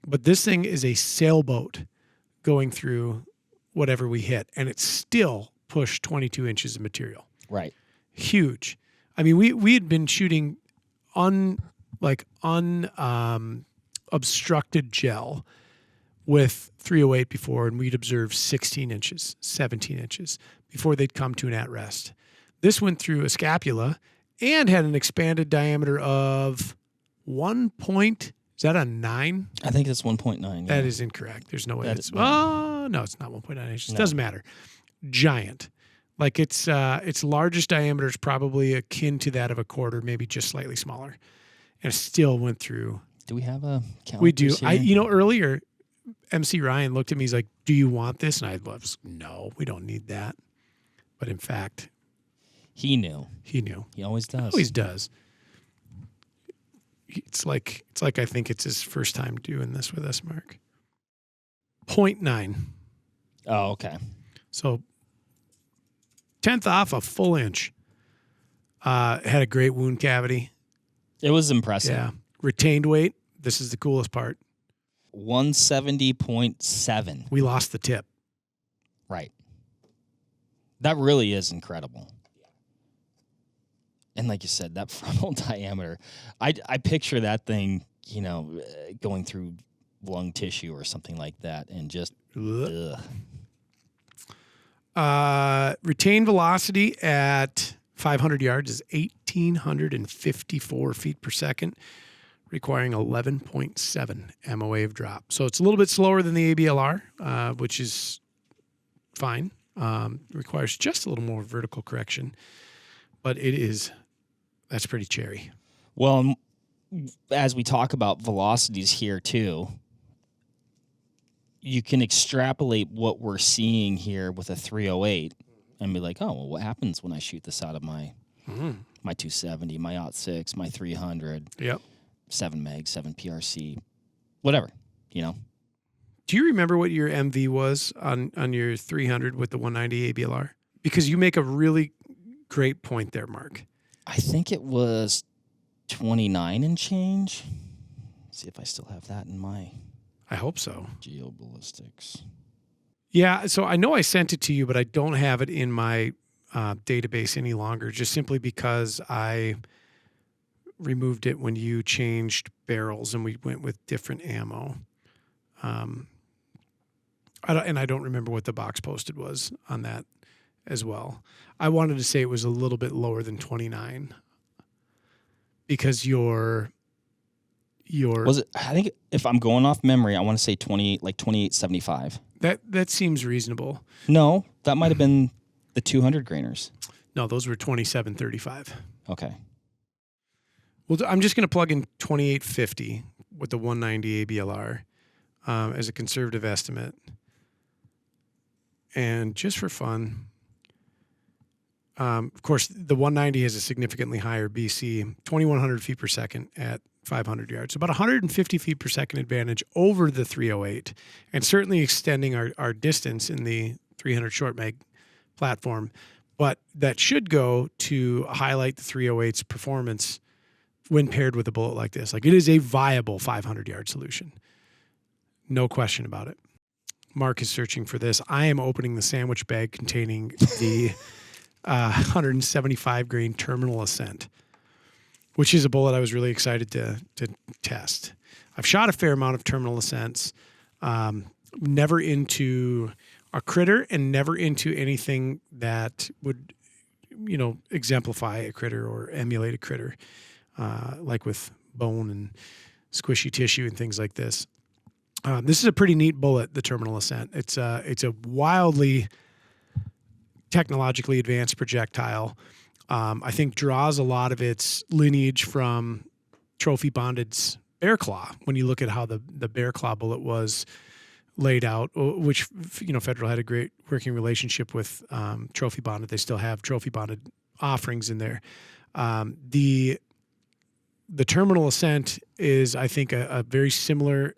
But this thing is a sailboat going through whatever we hit, and it still pushed 22 inches of material. Right. Huge. I mean, we had been shooting obstructed gel with 308 before, and we'd observed 16 inches, 17 inches before they'd come to an at rest. This went through a scapula and had an expanded diameter of 1 point. Is that a 9? I think it's 1.9. Yeah. That is incorrect. There's no way. That It's is- no, it's not 1.9 inches. No. It doesn't matter. Giant. Like its largest diameter is probably akin to that of a quarter, maybe just slightly smaller. And it still went through. Do we have a calendar? We do. Earlier, MC Ryan looked at me. He's like, "Do you want this?" And I was, "No, we don't need that." But in fact, He knew. he knew. He always does. Always does. It's like I think it's his first time doing this with us, Mark. 0.9. Oh, okay. So 10th off a full inch. Had a great wound cavity. It was impressive. Yeah. Retained weight. This is the coolest part. 170.7. We lost the tip. Right. That really is incredible. And like you said, that frontal diameter, I picture that thing, going through lung tissue or something like that, and just ugh. Retained velocity at 500 yards is 1,854 feet per second, requiring 11.7 MOA of drop. So it's a little bit slower than the ABLR, which is fine. Requires just a little more vertical correction, but that's pretty cherry. Well, as we talk about velocities here too, you can extrapolate what we're seeing here with a 308 and be like, oh, well, what happens when I shoot this out of my 270, my .6, my 300, Yep. 7 meg, 7 PRC, whatever, Do you remember what your MV was on your 300 with the 190 ABLR? Because you make a really great point there, Mark. I think it was 29 and change. Let's see if I still have that in my I hope so. geoballistics. Yeah, so I know I sent it to you, but I don't have it in my database any longer, just simply because I removed it when you changed barrels and we went with different ammo. I don't remember what the box posted was on that as well. I wanted to say it was a little bit lower than 29 because your Was it? I think if I'm going off memory, I want to say 2875. that seems reasonable. No, that might have been the 200 grainers. No, those were 2735. Okay. Well, I'm just going to plug in 2850 with the 190 ABLR as a conservative estimate. And just for fun, of course, the 190 has a significantly higher BC, 2,100 feet per second at 500 yards. About 150 feet per second advantage over the 308, and certainly extending our distance in the 300 short mag platform. But that should go to highlight the 308's performance when paired with a bullet like this. Like, it is a viable 500-yard solution. No question about it. Mark is searching for this. I am opening the sandwich bag containing the 175 grain terminal Ascent, which is a bullet I was really excited to test. I've shot a fair amount of terminal Ascents, never into a critter and never into anything that would, exemplify a critter or emulate a critter, like with bone and squishy tissue and things like this. This is a pretty neat bullet, the Terminal Ascent. It's a wildly technologically advanced projectile. I think draws a lot of its lineage from Trophy Bonded's Bear Claw. When you look at how the Bear Claw bullet was laid out, which, you know, Federal had a great working relationship with Trophy Bonded. They still have Trophy Bonded offerings in there. The Terminal Ascent is, I think, a very similar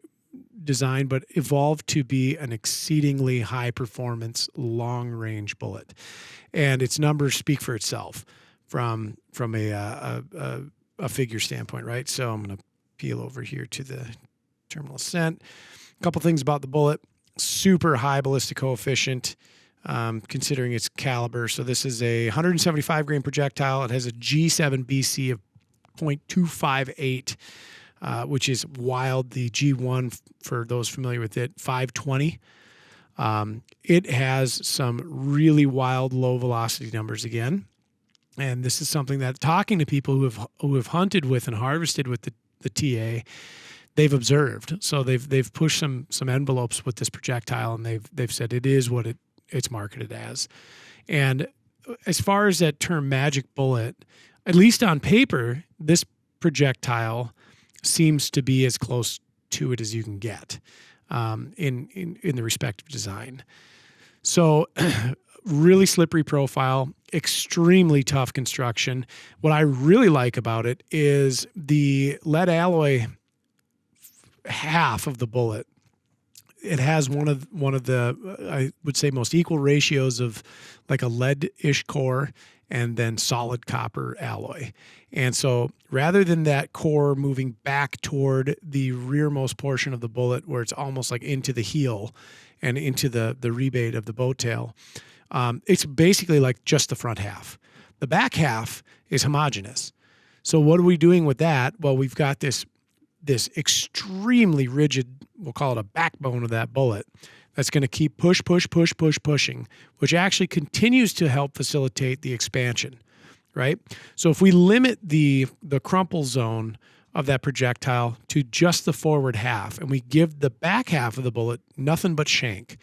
design, but evolved to be an exceedingly high performance, long range bullet. And its numbers speak for itself from a figure standpoint, right? So I'm going to peel over here to the Terminal Ascent. A couple things about the bullet: super high ballistic coefficient, considering its caliber. So this is a 175 grain projectile. It has a G7 BC of 0.258, which is wild. The G1, for those familiar with it, 520. It has some really wild low velocity numbers again. And this is something that, talking to people who have hunted with and harvested with the TA, they've observed. So they've pushed some envelopes with this projectile, and they've said it is what it's marketed as. And as far as that term magic bullet, at least on paper, this projectile seems to be as close to it as you can get in the respective design. So really slippery profile, extremely tough construction. What I really like about it is the lead alloy half of the bullet. It has one of the I would say most equal ratios of like a lead-ish core and then solid copper alloy. And so rather than that core moving back toward the rearmost portion of the bullet where it's almost like into the heel and into the rebate of the boat tail, it's basically like just the front half. The back half is homogeneous. So what are we doing with that? Well, we've got this extremely rigid, we'll call it a backbone of that bullet, that's going to keep pushing, which actually continues to help facilitate the expansion, right? So if we limit the crumple zone of that projectile to just the forward half, and we give the back half of the bullet nothing but shank,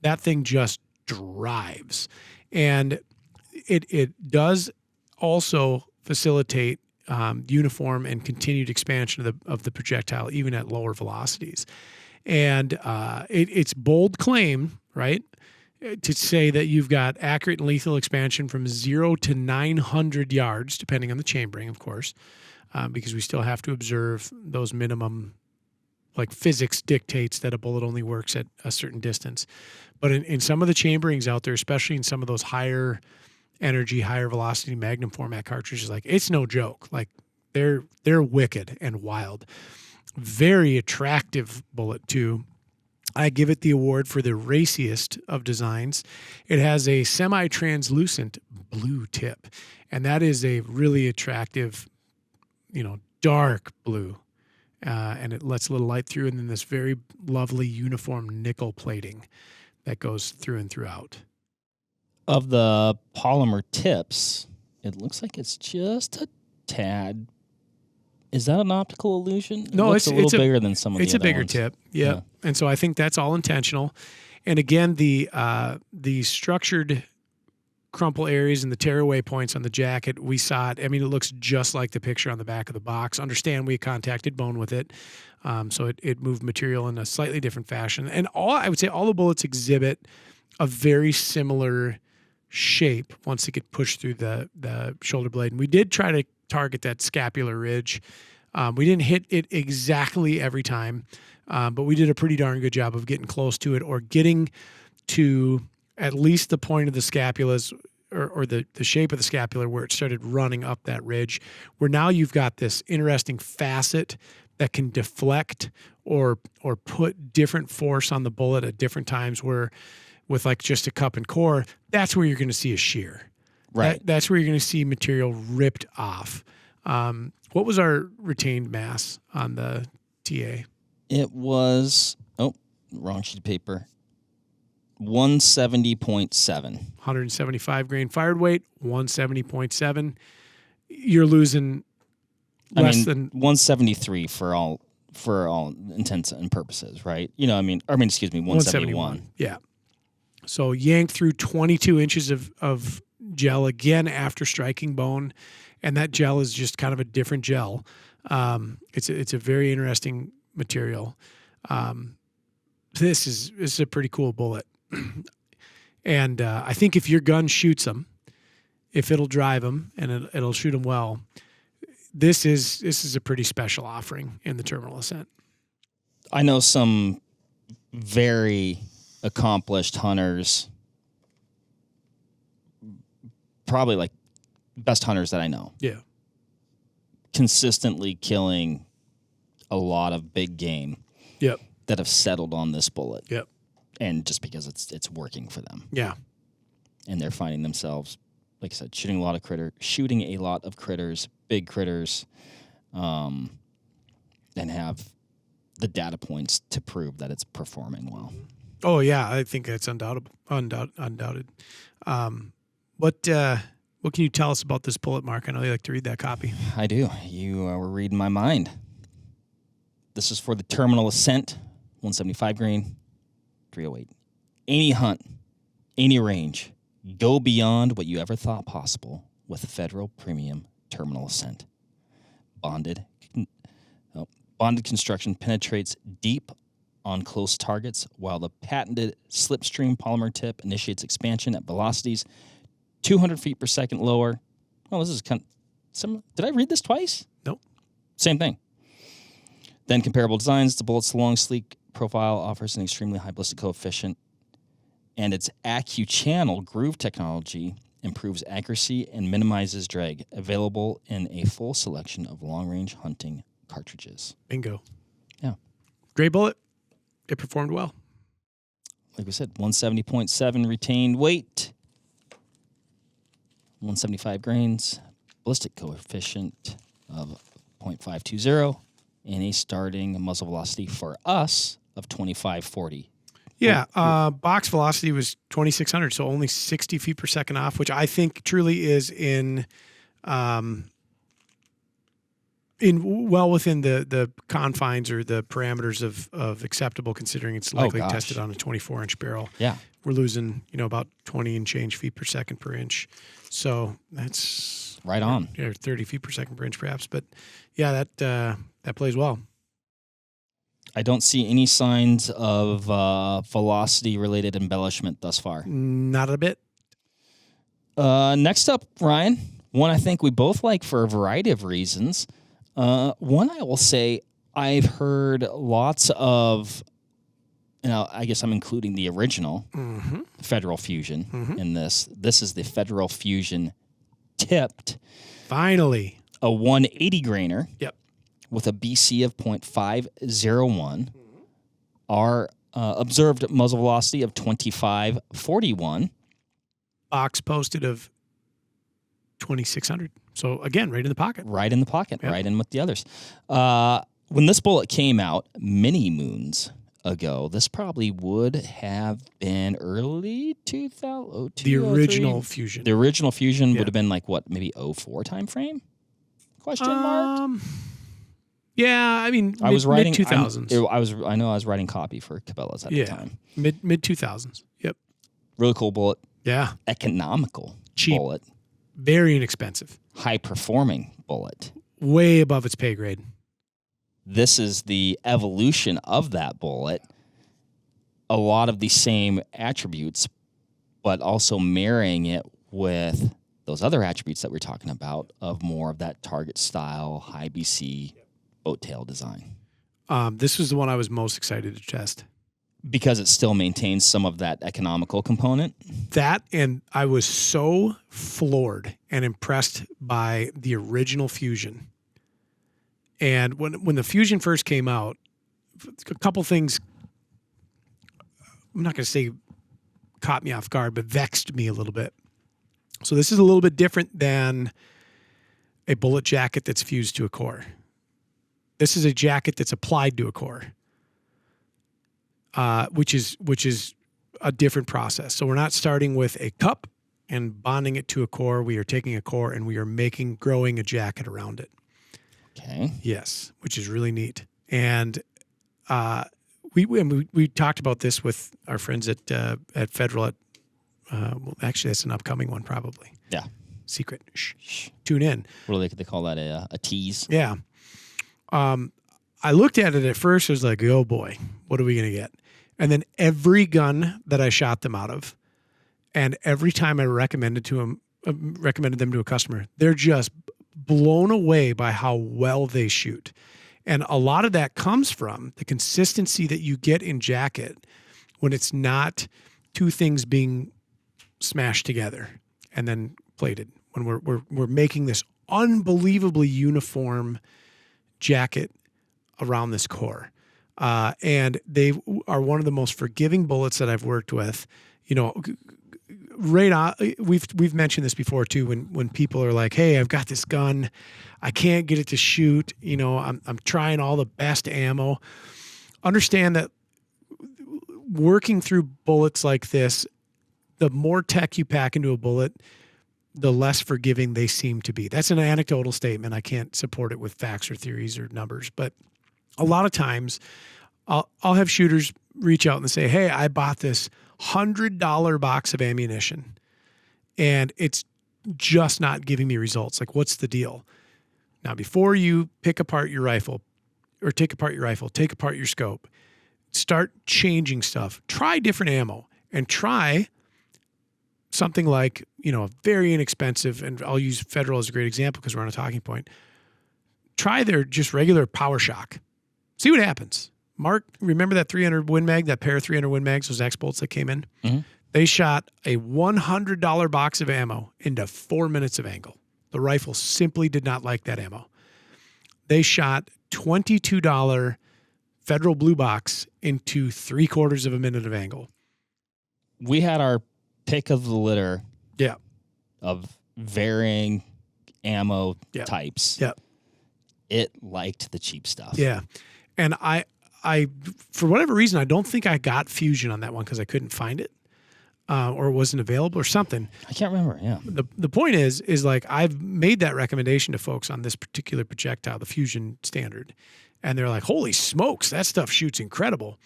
that thing just drives. And it does also facilitate uniform and continued expansion of the projectile, even at lower velocities. And it's bold claim, right, to say that you've got accurate and lethal expansion from 0 to 900 yards, depending on the chambering, of course, because we still have to observe those minimum, like physics dictates that a bullet only works at a certain distance. But in some of the chamberings out there, especially in some of those higher energy, higher velocity Magnum format cartridges, like, it's no joke. Like, they're wicked and wild. Very attractive bullet too. I give it the award for the raciest of designs. It has a semi-translucent blue tip, and that is a really attractive, dark blue. And it lets a little light through, and then this very lovely uniform nickel plating that goes through and throughout. Of the polymer tips, it looks like it's just a tad. Is that an optical illusion? No, it's a little bigger than some of the other ones. It's a bigger tip, yeah. And so I think that's all intentional. And again, the structured crumple areas and the tearaway points on the jacket, we saw it. I mean, it looks just like the picture on the back of the box. Understand we contacted bone with it, so it moved material in a slightly different fashion. And I would say all the bullets exhibit a very similar shape once they get pushed through the shoulder blade. And we did try to target that scapular ridge. We didn't hit it exactly every time, but we did a pretty darn good job of getting close to it, or getting to at least the point of the scapulas, or the shape of the scapula where it started running up that ridge, where now you've got this interesting facet that can deflect or put different force on the bullet at different times, where with like just a cup and core, that's where you're going to see a shear. Right. That's where you're going to see material ripped off. What was our retained mass on the TA? It was, wrong sheet of paper, 170.7. 175 grain fired weight, 170.7. You're losing than 173 for all for all intents and purposes, right? You know, excuse me, 171. Yeah. So yanked through 22 inches of gel again after striking bone, and that gel is just kind of a different gel. It's a very interesting material. This is a pretty cool bullet, and I think if your gun shoots them, if it'll drive them and it'll shoot them well, this is a pretty special offering in the terminal ascent. I know some very accomplished hunters, probably like best hunters that I know. Yeah. Consistently killing a lot of big game. Yep. That have settled on this bullet. Yep. And just because it's working for them. Yeah. And they're finding themselves, like I said, shooting a lot of critters, big critters, and have the data points to prove that it's performing well. Oh yeah, I think that's undoubted. What can you tell us about this bullet, Mark? I know you like to read that copy. I do. You were reading my mind. This is for the terminal ascent, 175 grain, 308. Any hunt, any range, go beyond what you ever thought possible with Federal Premium Terminal Ascent. Bonded construction penetrates deep on close targets, while the patented slipstream polymer tip initiates expansion at velocities 200 feet per second lower. Oh, this is kind of similar. Did I read this twice? Nope. Same thing. Then comparable designs. The bullet's long, sleek profile offers an extremely high ballistic coefficient, and its AccuChannel groove technology improves accuracy and minimizes drag. Available in a full selection of long-range hunting cartridges. Bingo. Yeah. Great bullet. It performed well. Like we said, 170.7 retained weight, 175 grains, ballistic coefficient of 0.520, and a starting muzzle velocity for us of 2540. Yeah, box velocity was 2,600, so only 60 feet per second off, which I think truly is in well within the confines or the parameters of acceptable, considering it's likely tested on a 24-inch barrel. Yeah, we're losing about 20 and change feet per second per inch, so that's right on. 30 feet per second per inch, perhaps. But yeah, that plays well. I don't see any signs of velocity-related embellishment thus far. Not a bit. Next up, Ryan, one I think we both like for a variety of reasons. One I will say I've heard lots of, I guess I'm including the original Federal Fusion in this. This is the Federal Fusion tipped. Finally. A 180 grainer. Yep. With a BC of 0.501. Our observed muzzle velocity of 2541. Box posted of 2,600. So, again, right in the pocket. Right in the pocket, yep. Right in with the others. When this bullet came out many moons ago, this probably would have been early 2000. The original Fusion. The original Fusion would have been like, what, maybe 04 time frame? Question mark? Yeah, I mean, I was writing mid-2000s. I know I was writing copy for Cabela's at the time. Mid-2000s. Yep. Really cool bullet. Yeah. Economical cheap bullet. Very inexpensive. High-performing bullet. Way above its pay grade. This is the evolution of that bullet. A lot of the same attributes, but also marrying it with those other attributes that we're talking about of more of that target style, high BC, boat tail design. This was the one I was most excited to test. Because it still maintains some of that economical component? That, and I was so floored and impressed by the original Fusion. And when the Fusion first came out, a couple things, I'm not going to say caught me off guard, but vexed me a little bit. So this is a little bit different than a bullet jacket that's fused to a core. This is a jacket that's applied to a core, which is a different process. So we're not starting with a cup and bonding it to a core. We are taking a core and we are growing a jacket around it. Okay. Yes, which is really neat. And we talked about this with our friends at Federal. Well, actually, that's an upcoming one, probably. Yeah. Secret. Shh. Tune in. What do they call that? A tease? Yeah. I looked at it at first. I was like, oh boy, what are we going to get? And then every gun that I shot them out of, and every time I recommended them to a customer, they're just blown away by how well they shoot. And a lot of that comes from the consistency that you get in jacket when it's not two things being smashed together and then plated. When we're making this unbelievably uniform jacket around this core. And they are one of the most forgiving bullets that I've worked with. You know, right on, we've mentioned this before too, when people are like, hey, I've got this gun, I can't get it to shoot, you know, I'm trying all the best ammo. Understand that working through bullets like this, the more tech you pack into a bullet, the less forgiving they seem to be. That's an anecdotal statement. I can't support it with facts or theories or numbers, but a lot of times I'll have shooters reach out and say, hey, I bought this $100 box of ammunition and it's just not giving me results. Like, what's the deal? Now, before you pick apart your rifle or take apart your scope, start changing stuff, try different ammo and try something like, you know, a very inexpensive, and I'll use Federal as a great example because we're on a talking point. Try their just regular Power Shock. See what happens. Mark, remember that 300 Win Mag, that pair of 300 Win Mags, those X bolts that came in? Mm-hmm. They shot a $100 box of ammo into 4 minutes of angle. The rifle simply did not like that ammo. They shot $22 Federal Blue Box into 3/4 of a minute of angle. We had our pick of the litter. Yeah. Of varying ammo types. Yeah. It liked the cheap stuff. Yeah. And I for whatever reason, I don't think I got Fusion on that one because I couldn't find it or it wasn't available or something. I can't remember. Yeah. The point is like I've made that recommendation to folks on this particular projectile, the Fusion Standard, and they're like, holy smokes, that stuff shoots incredible.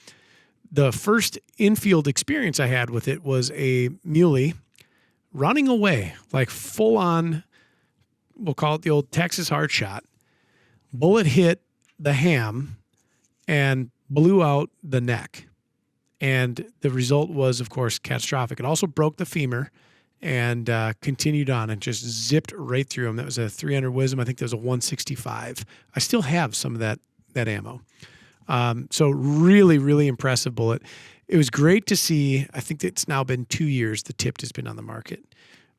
The first infield experience I had with it was a muley running away, like full on, we'll call it the old Texas hard shot. Bullet hit the ham and blew out the neck. And the result was, of course, catastrophic. It also broke the femur and continued on and just zipped right through him. That was a 300 Wisdom. I think there was a 165. I still have some of that ammo. So really, really impressive bullet. It was great to see. I think it's now been 2 years the tipped has been on the market.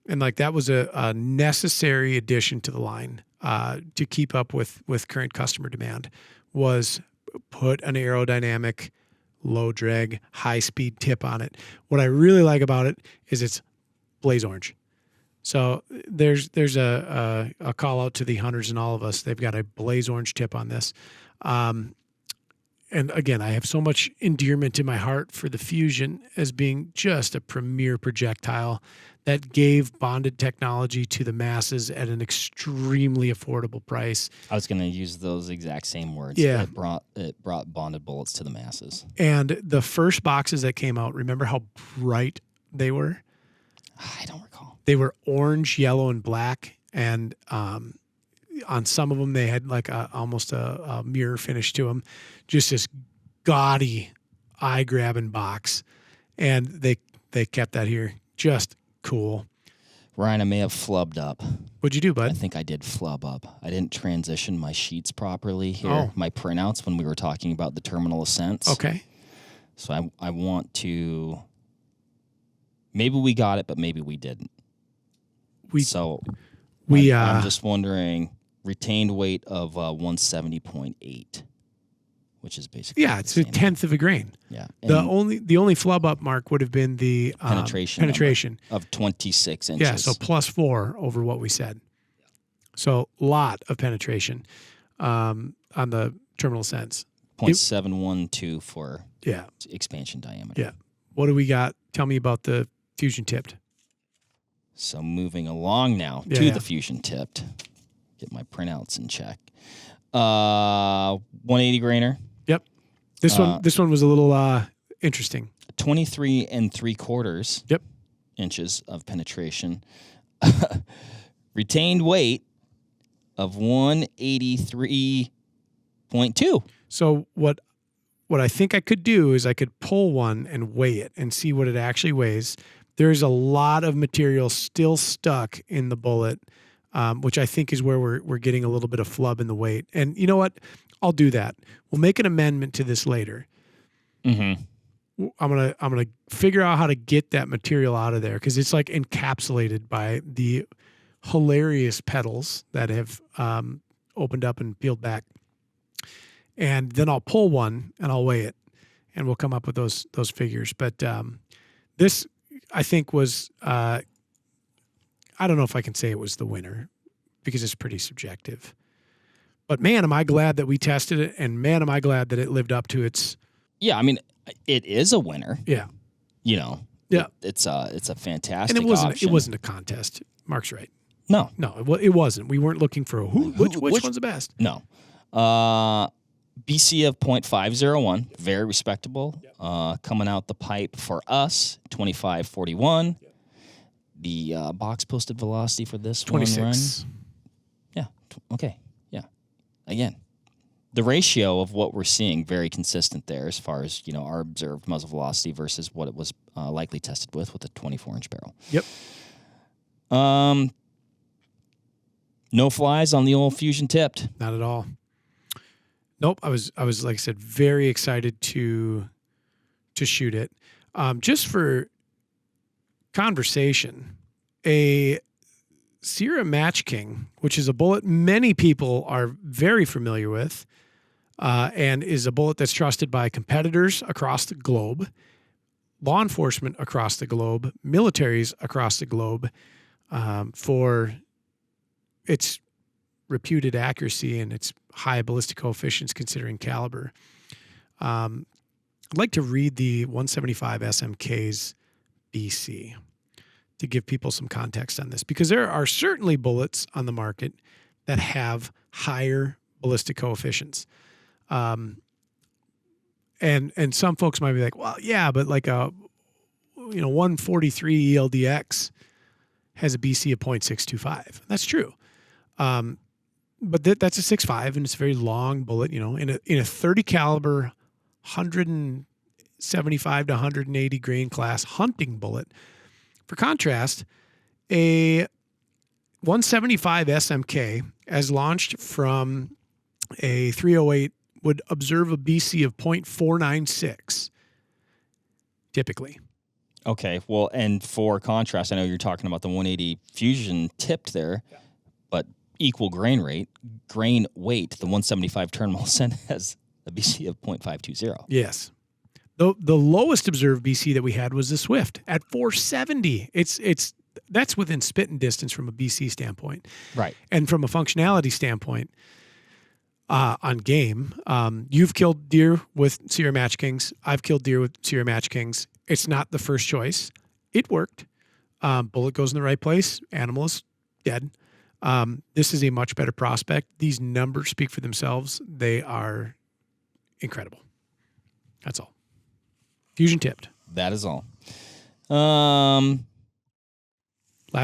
And like that was a necessary addition to the line to keep up with current customer demand, was put an aerodynamic, low drag, high speed tip on it. What I really like about it is it's blaze orange. So there's a call out to the hunters and all of us. They've got a blaze orange tip on this. And again, I have so much endearment in my heart for the Fusion as being just a premier projectile that gave bonded technology to the masses at an extremely affordable price. I was going to use those exact same words. Yeah. It brought bonded bullets to the masses. And the first boxes that came out, remember how bright they were? I don't recall. They were orange, yellow, and black. And on some of them, they had like almost a mirror finish to them. Just this gaudy, eye-grabbing box. And they kept that here. Just cool. Ryan, I may have flubbed up. What'd you do, bud? I think I did flub up. I didn't transition my sheets properly here, my printouts, when we were talking about the terminal ascents. Okay. So I want to... Maybe we got it, but maybe we didn't. I'm just wondering, retained weight of 170.8, which is basically it's a 1/10 of a grain. Yeah. The only flub up mark would have been the penetration of 26 inches. Yeah, so +4 over what we said. So lot of penetration on the terminal sense. 0.712 for expansion diameter. Yeah. What do we got? Tell me about the Fusion tipped. So moving along now to the Fusion tipped. Get my printouts in check. 180 grainer. Yep. This one was a little interesting. 23 3/4 Yep. inches of penetration. Retained weight of 183.2. So what I think I could do is I could pull one and weigh it and see what it actually weighs. There's a lot of material still stuck in the bullet, which I think is where we're getting a little bit of flub in the weight. And you know what? I'll do that. We'll make an amendment to this later. Mm-hmm. I'm gonna figure out how to get that material out of there because it's like encapsulated by the hilarious pedals that have opened up and peeled back. And then I'll pull one and I'll weigh it, and we'll come up with those figures. But this, I think, was I don't know if I can say it was the winner because it's pretty subjective. But man, am I glad that we tested it, and man, am I glad that it lived up to its. Yeah, I mean, it is a winner. Yeah, You know. yeah, It's a fantastic. and it option. wasn't a contest. Mark's right. No, it wasn't. We weren't looking for which one's the best. no. BC of 0.501, very respectable. Yep. Coming out the pipe for us, 2541. Yep. The box posted velocity for this 26. one run. Yeah. Okay. Yeah. Again, the ratio of what we're seeing very consistent there as far as our observed muzzle velocity versus what it was likely tested with a 24-inch barrel. Yep. No flies on the old Fusion tipped. Not at all. Nope. I was like I said, very excited to shoot it. Just for conversation, a Sierra Match King, which is a bullet many people are very familiar with, and is a bullet that's trusted by competitors across the globe, law enforcement across the globe, militaries across the globe, for its reputed accuracy and its high ballistic coefficients considering caliber. I'd like to read the 175 SMK's BC to give people some context on this, because there are certainly bullets on the market that have higher ballistic coefficients. And some folks might be like, well, yeah, but like a 143 ELDX has a BC of 0.625. That's true. But that's a 6.5 and it's a very long bullet, in a 30 caliber, 175 to 180 grain class hunting bullet. For contrast, a 175 SMK as launched from a 308 would observe a BC of 0.496 typically. Okay, well, and for contrast, I know you're talking about the 180 Fusion tipped there, but equal grain weight, the 175 Terminal Ascent has a BC of 0.520. Yes. The lowest observed BC that we had was the Swift at 470. That's within spitting distance from a BC standpoint. Right. And from a functionality standpoint, on game, you've killed deer with Sierra Match Kings. I've killed deer with Sierra Match Kings. It's not the first choice. It worked. Bullet goes in the right place. Animal is dead. This is a much better prospect. These numbers speak for themselves. They are incredible. That's all. Fusion tipped. That is all. Last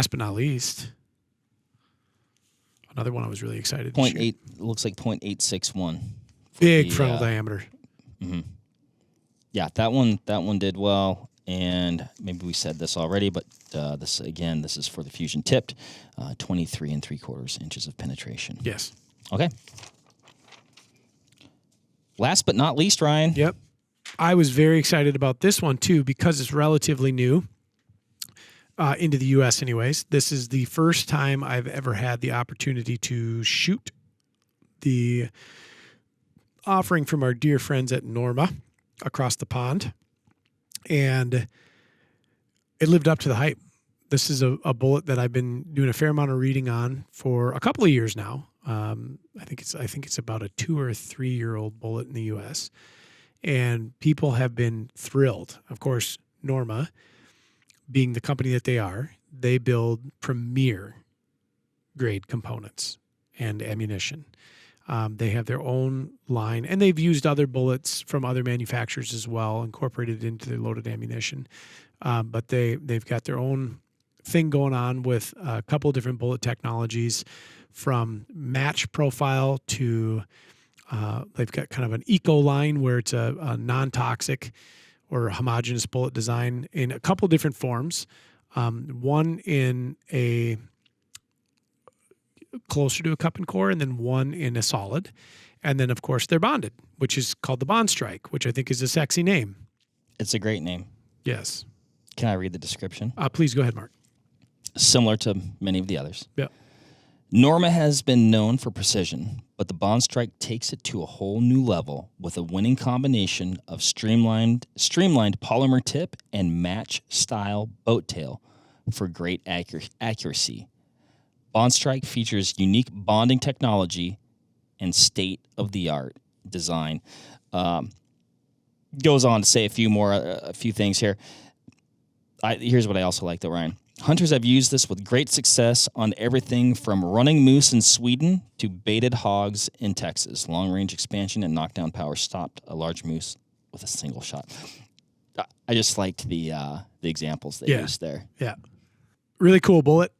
but not least, another one I was really excited to 0.8 looks like 0.861. Big frontal diameter. Mm-hmm. Yeah, that one did well, and maybe we said this already, but this is for the Fusion tipped, 23 3/4 inches of penetration. Yes. Okay. Last but not least, Ryan. Yep. I was very excited about this one too because it's relatively new into the U.S. anyways. This is the first time I've ever had the opportunity to shoot the offering from our dear friends at Norma across the pond, and it lived up to the hype. This is a bullet that I've been doing a fair amount of reading on for a couple of years now. I think it's about a 2 or 3 year old bullet in the U.S. and people have been thrilled. Of course, Norma, being the company that they are, they build premier grade components and ammunition. They have their own line, and they've used other bullets from other manufacturers as well, incorporated into their loaded ammunition. But they've got their own thing going on with a couple of different bullet technologies, from match profile to they've got kind of an eco line where it's a non-toxic or homogeneous bullet design in a couple different forms. One in a closer to a cup and core, and then one in a solid. And then, of course, they're bonded, which is called the Bondstrike, which I think is a sexy name. It's a great name. Yes. Can I read the description? Please go ahead, Mark. Similar to many of the others. Yeah. Norma has been known for precision, but the Bondstrike takes it to a whole new level with a winning combination of streamlined polymer tip and match-style boat tail for great accuracy. Bondstrike features unique bonding technology and state-of-the-art design. Goes on to say a few things here. Here's what I also like, though, Ryan. Hunters have used this with great success on everything from running moose in Sweden to baited hogs in Texas. Long-range expansion and knockdown power stopped a large moose with a single shot. I just liked the examples they used there. Yeah. Really cool bullet.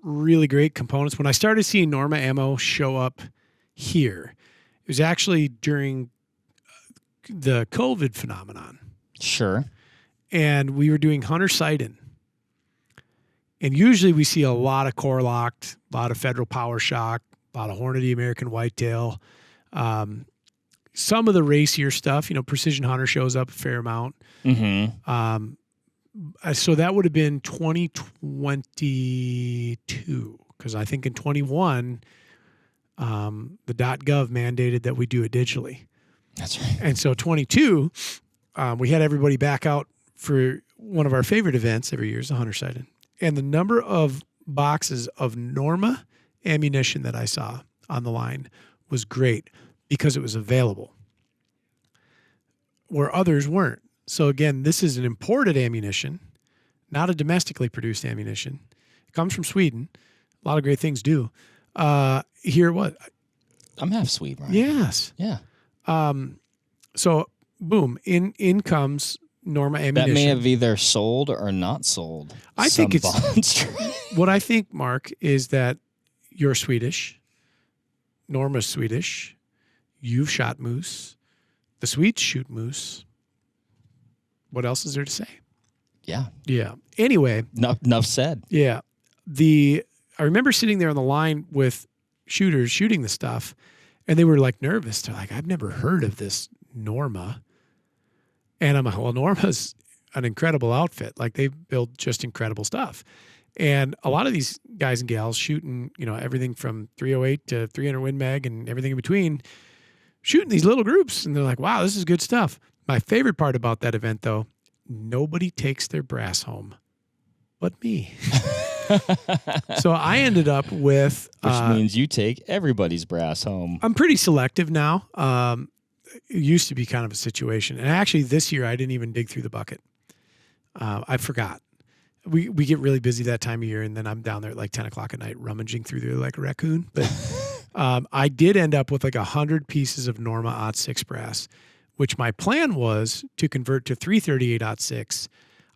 Really great components. When I started seeing Norma ammo show up here, it was actually during the COVID phenomenon. Sure. And we were doing hunter sight-in. And usually we see a lot of core locked, a lot of Federal Power Shock, a lot of Hornady American Whitetail. Some of the racier stuff, Precision Hunter shows up a fair amount. Mm-hmm. So that would have been 2022, because I think in 21, the .gov mandated that we do it digitally. That's right. And so 22, we had everybody back out for one of our favorite events every year, is the hunter sighting. And the number of boxes of Norma ammunition that I saw on the line was great because it was available, where others weren't. So again, this is an imported ammunition, not a domestically produced ammunition. It comes from Sweden. A lot of great things do. Here, what? I'm half Swede, right? Yes. Yeah. So, boom, in comes Norma ammunition. That may have either sold or not sold. I think it's Bondstrike. What I think, Mark, is that you're Swedish. Norma's Swedish. You've shot moose. The Swedes shoot moose. What else is there to say? Yeah. Yeah. Anyway. Enough said. Yeah. I remember sitting there on the line with shooters shooting the stuff, and they were like nervous. They're like, I've never heard of this Norma. And I'm like, well, Norma's an incredible outfit. Like, they build just incredible stuff. And a lot of these guys and gals shooting, everything from 308 to 300 Win Mag and everything in between, shooting these little groups. And they're like, wow, this is good stuff. My favorite part about that event, though, nobody takes their brass home but me. So I ended up with... Which means you take everybody's brass home. I'm pretty selective now. It used to be kind of a situation. And actually this year I didn't even dig through the bucket. I forgot. We get really busy that time of year, and then I'm down there at like 10 o'clock at night rummaging through there like a raccoon. But I did end up with like 100 pieces of Norma .6 brass, which my plan was to convert to 338-06.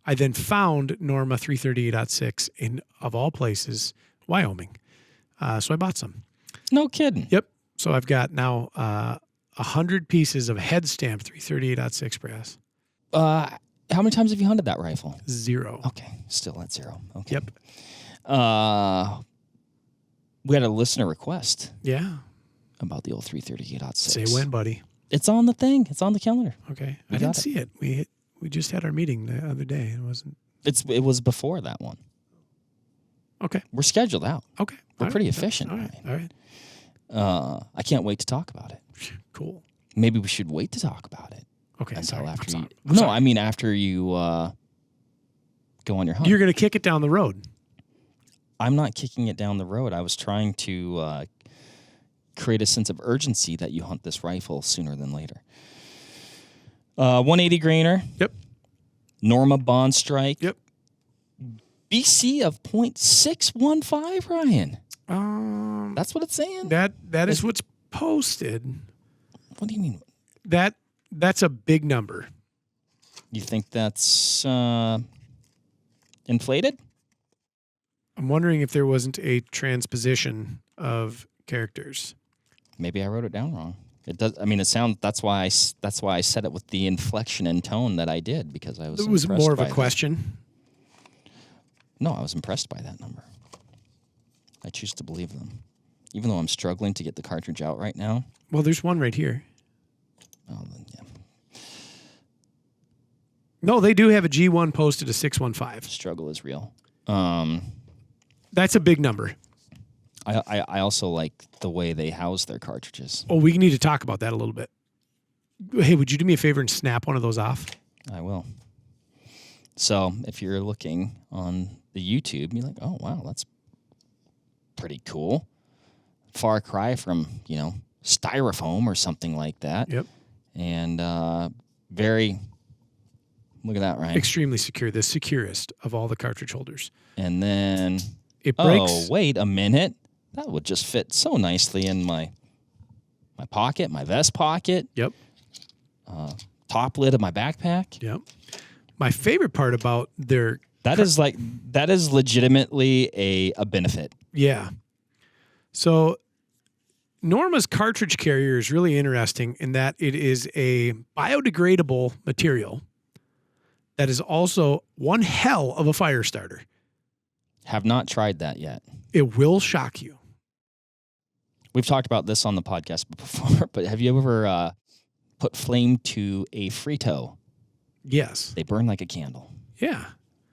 I then found Norma 338-06 in, of all places, Wyoming. So I bought some. No kidding. Yep. So I've got now 100 pieces of head stamped 338-06 brass. How many times have you hunted that rifle? 0. Okay, still at 0. Okay. Yep. We had a listener request. Yeah. About the old 338-06. Say when, buddy. It's on the thing. It's on the calendar. Okay. I didn't see it. We just had our meeting the other day. It wasn't. It was before that one. Okay. We're scheduled out. Okay. We're pretty efficient. All right. Right? All right. I can't wait to talk about it. Cool. Maybe we should wait to talk about it. Okay. Until after you. I'm sorry. I mean after you go on your hunt. You're going to kick it down the road. I'm not kicking it down the road. I was trying to create a sense of urgency that you hunt this rifle sooner than later. 180 grainer. Yep. Norma Bondstrike. Yep. BC of .615, Ryan. That's what it's saying. That is what's posted. What do you mean? That's a big number. You think that's inflated? I'm wondering if there wasn't a transposition of characters. Maybe I wrote it down wrong. It does. I mean, it sounds. That's why I said it with the inflection and tone that I did, because I was. It was impressed more of by a question. No, I was impressed by that number. I choose to believe them, even though I'm struggling to get the cartridge out right now. Well, there's one right here. Oh, then, yeah. No, they do have a G1 posted to 615. Struggle is real. That's a big number. I also like the way they house their cartridges. Oh, we need to talk about that a little bit. Hey, would you do me a favor and snap one of those off? I will. So if you're looking on the YouTube, you're like, oh, wow, that's pretty cool. Far cry from, styrofoam or something like that. Yep. And very, look at that, Ryan. Extremely secure. The securest of all the cartridge holders. And then, it breaks. Oh, wait a minute. That would just fit so nicely in my pocket, my vest pocket. Yep. Top lid of my backpack. Yep. My favorite part about their... That is legitimately a benefit. Yeah. So Norma's cartridge carrier is really interesting in that it is a biodegradable material that is also one hell of a fire starter. Have not tried that yet. It will shock you. We've talked about this on the podcast before, but have you ever put flame to a Frito? Yes. They burn like a candle. Yeah.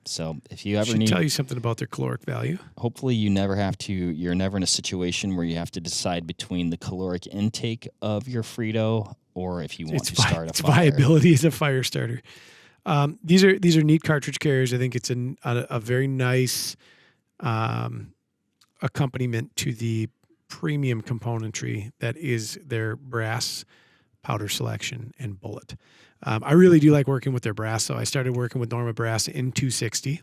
So if you ever Should need... tell you something about their caloric value. Hopefully you're never in a situation where you have to decide between the caloric intake of your Frito or if you want to start a fire. Its viability as a fire starter. These are neat cartridge carriers. I think it's a very nice accompaniment to the premium componentry that is their brass powder selection and bullet. I really do like working with their brass, so I started working with Norma brass in 260.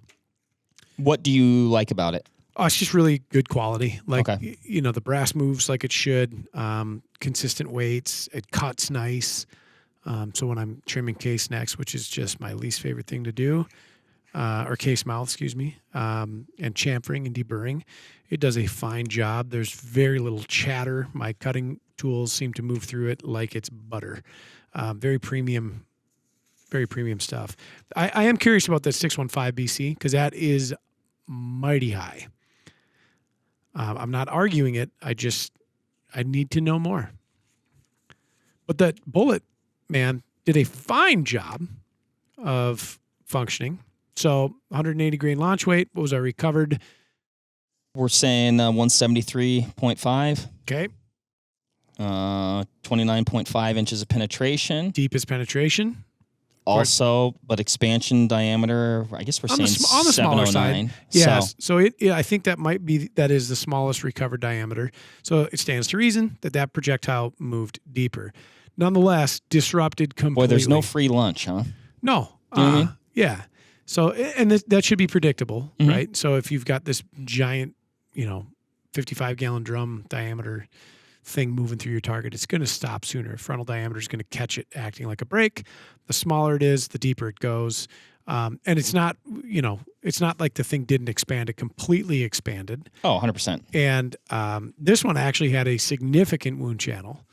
What do you like about it? Oh, it's just really good quality. Like, okay. The brass moves like it should. Consistent weights. It cuts nice. So when I'm trimming case necks, which is just my least favorite thing to do, or case mouth, excuse me, and chamfering and deburring, it does a fine job. There's very little chatter. My cutting tools seem to move through it like it's butter. Very premium stuff. I am curious about that 615 BC because that is mighty high. I'm not arguing it. I need to know more. But that bullet, man, did a fine job of functioning. So 180 grain launch weight. What was our recovered? We're saying 173.5. Okay. 29.5 inches of penetration. Deepest penetration. Also, but expansion diameter, I guess we're saying on the smaller 709. side. Yes. So I think that is the smallest recovered diameter. So it stands to reason that projectile moved deeper. Nonetheless, disrupted completely. Boy, there's no free lunch, huh? No. You know what I mean? Yeah. So, and that should be predictable, Mm-hmm. right? So if you've got this giant, 55-gallon drum diameter thing moving through your target, it's going to stop sooner. Frontal diameter is going to catch it acting like a brake. The smaller it is, the deeper it goes. And it's not, it's not like the thing didn't expand. It completely expanded. Oh, 100%. And this one actually had a significant wound channel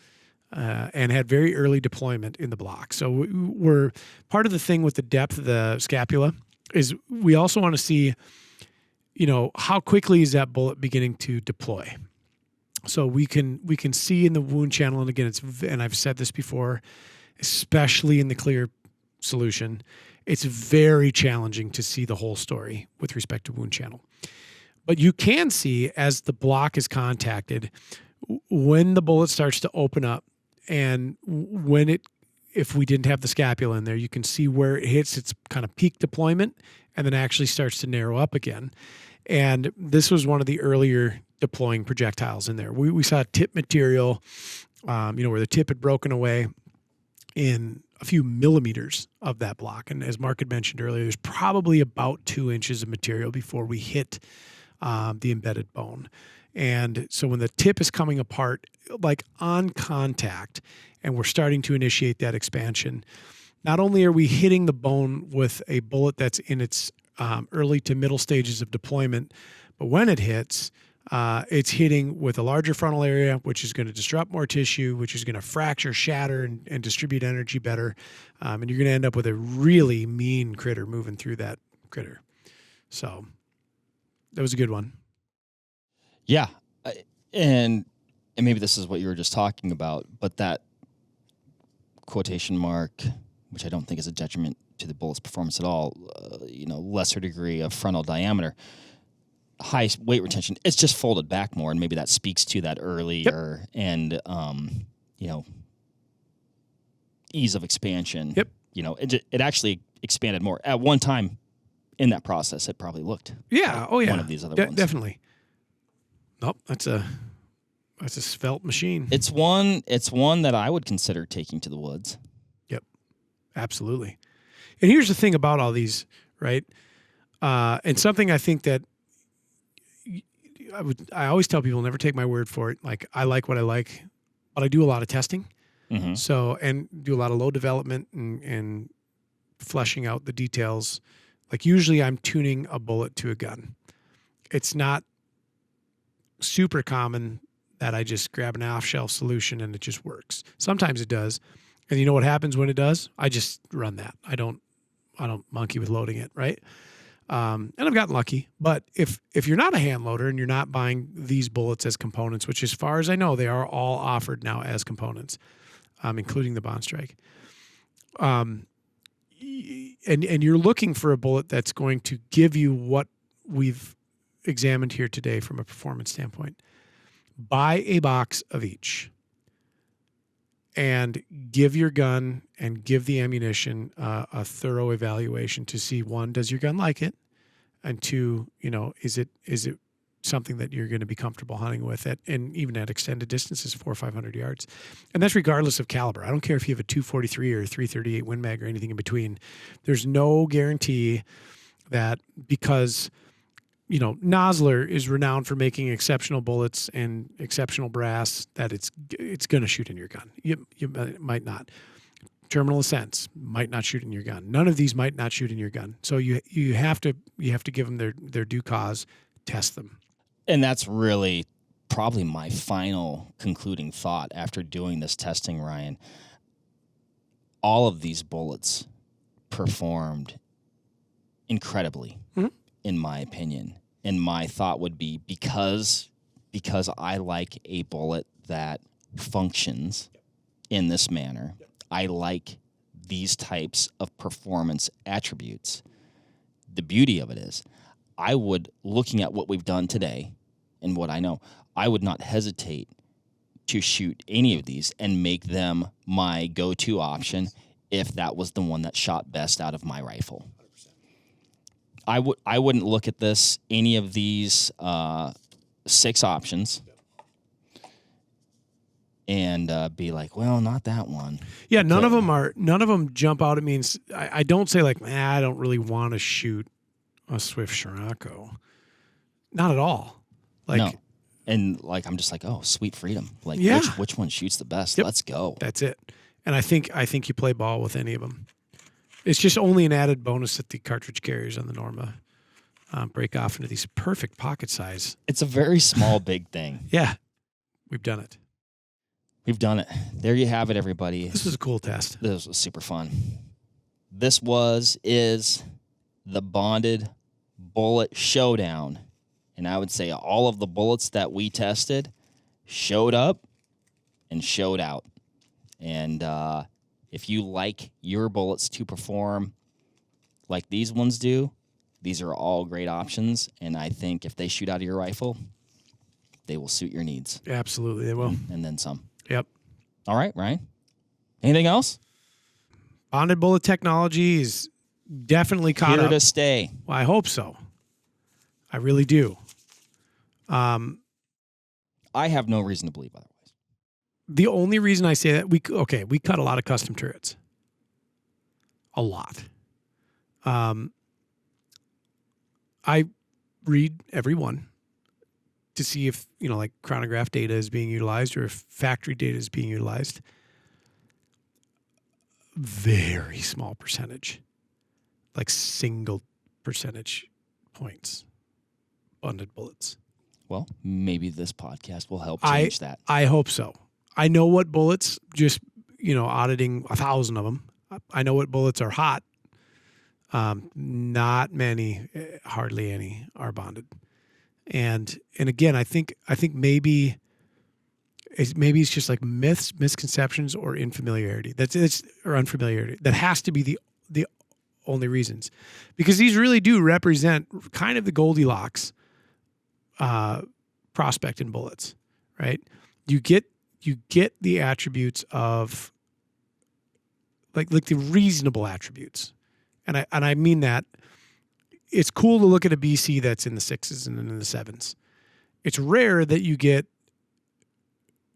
and had very early deployment in the block. So we're part of the thing with the depth of the scapula is we also want to see, how quickly is that bullet beginning to deploy? So we can see in the wound channel, and again, and I've said this before, especially in the clear solution, it's very challenging to see the whole story with respect to wound channel. But you can see as the block is contacted, when the bullet starts to open up, and if we didn't have the scapula in there, you can see where it hits its kind of peak deployment and then actually starts to narrow up again. And this was one of the earlier deploying projectiles in there. We saw tip material, where the tip had broken away in a few millimeters of that block. And as Mark had mentioned earlier, there's probably about 2 inches of material before we hit the embedded bone. And so when the tip is coming apart, like on contact, and we're starting to initiate that expansion, not only are we hitting the bone with a bullet that's in its early to middle stages of deployment, but when it hits, it's hitting with a larger frontal area, which is going to disrupt more tissue, which is going to fracture, shatter, and distribute energy better. And you're going to end up with a really mean critter moving through that critter. So that was a good one. Yeah. And maybe this is what you were just talking about, but that quotation mark, which I don't think is a detriment to the bullet's performance at all, lesser degree of frontal diameter, high weight retention, it's just folded back more, and maybe that speaks to that earlier and ease of expansion. Yep. It actually expanded more. At one time in that process, it probably looked like one of these other ones. Definitely. Nope, that's a svelte machine. It's one that I would consider taking to the woods. Yep. Absolutely. And here's the thing about all these, right? And something I think that I always tell people, never take my word for it. Like, I like what I like, but I do a lot of testing. Mm-hmm. So, and do a lot of load development and fleshing out the details. Like, usually I'm tuning a bullet to a gun. It's not super common that I just grab an off-shelf solution and it just works. Sometimes it does. And you know what happens when it does? I just run that. I don't monkey with loading it, right? And I've gotten lucky. But if you're not a hand loader and you're not buying these bullets as components, which as far as I know, they are all offered now as components, including the Bondstrike. And you're looking for a bullet that's going to give you what we've examined here today from a performance standpoint. Buy a box of each and give your gun and give the ammunition a thorough evaluation to see, one, does your gun like it? And two, is it something that you're going to be comfortable hunting with and even at extended distances, 400 or 500 yards. And that's regardless of caliber. I don't care if you have a 243 or a 338 Win Mag or anything in between. There's no guarantee that because Nosler is renowned for making exceptional bullets and exceptional brass, that it's going to shoot in your gun. You might not. Terminal Ascents might not shoot in your gun. None of these might not shoot in your gun. So you have to give them their due cause. Test them. And that's really probably my final concluding thought after doing this testing, Ryan. All of these bullets performed incredibly. Mm-hmm. In my opinion. And my thought would be because I like a bullet that functions in this manner, I like these types of performance attributes. The beauty of it is, looking at what we've done today and what I know, I would not hesitate to shoot any of these and make them my go-to option if that was the one that shot best out of my rifle. I wouldn't look at any of these 6 options and be like, well, not that one. Yeah, none of them jump out at me. I don't say like, I don't really want to shoot a Swift Scirocco. Not at all. Like, no. And like, I'm just like, oh, sweet freedom. Like, which one shoots the best? Yep. Let's go. That's it. And I think you play ball with any of them. It's just only an added bonus that the cartridge carriers on the Norma break off into these perfect pocket size. It's a very small, big thing. Yeah. We've done it. We've done it. There you have it, everybody. This was a cool test. This was super fun. This is the Bonded Bullet Showdown. And I would say all of the bullets that we tested showed up and showed out. And if you like your bullets to perform like these ones do, these are all great options. And I think if they shoot out of your rifle, they will suit your needs. Absolutely, they will. And then some. Yep. All right, Ryan. Anything else? Bonded bullet technology is definitely caught here up. To stay. Well, I hope so. I really do. I have no reason to believe otherwise. The only reason I say that, we cut a lot of custom turrets. A lot. I read every one. to see if, like chronograph data is being utilized or if factory data is being utilized. Very small percentage, like single percentage points, bonded bullets. Well, maybe this podcast will help change that. I hope so. I know what bullets, just, auditing 1,000 of them. I know what bullets are hot. Not many, hardly any are bonded. And again, I think maybe it's just like myths, misconceptions, or unfamiliarity. Or unfamiliarity. That has to be the only reasons, because these really do represent kind of the Goldilocks prospect in bullets, right? You get the attributes of like the reasonable attributes, and I mean that. It's cool to look at a BC that's in the 6s and in the 7s. It's rare that you get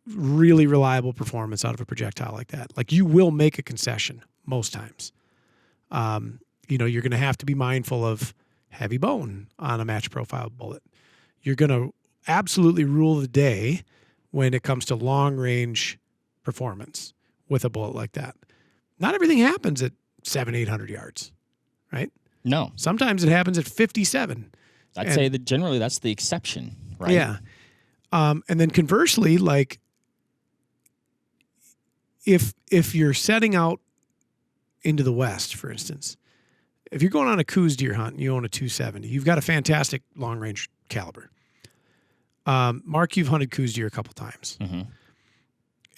really reliable performance out of a projectile like that. Like, you will make a concession most times. You're going to have to be mindful of heavy bone on a match profile bullet. You're going to absolutely rule the day when it comes to long range performance with a bullet like that. Not everything happens at 700-800 yards, right? No. Sometimes it happens at 57. I'd say that generally that's the exception, right? Yeah. And then conversely, like, if you're setting out into the West, for instance, if you're going on a Coues deer hunt and you own a 270, you've got a fantastic long range caliber. Mark, you've hunted Coues deer a couple times. Mm-hmm.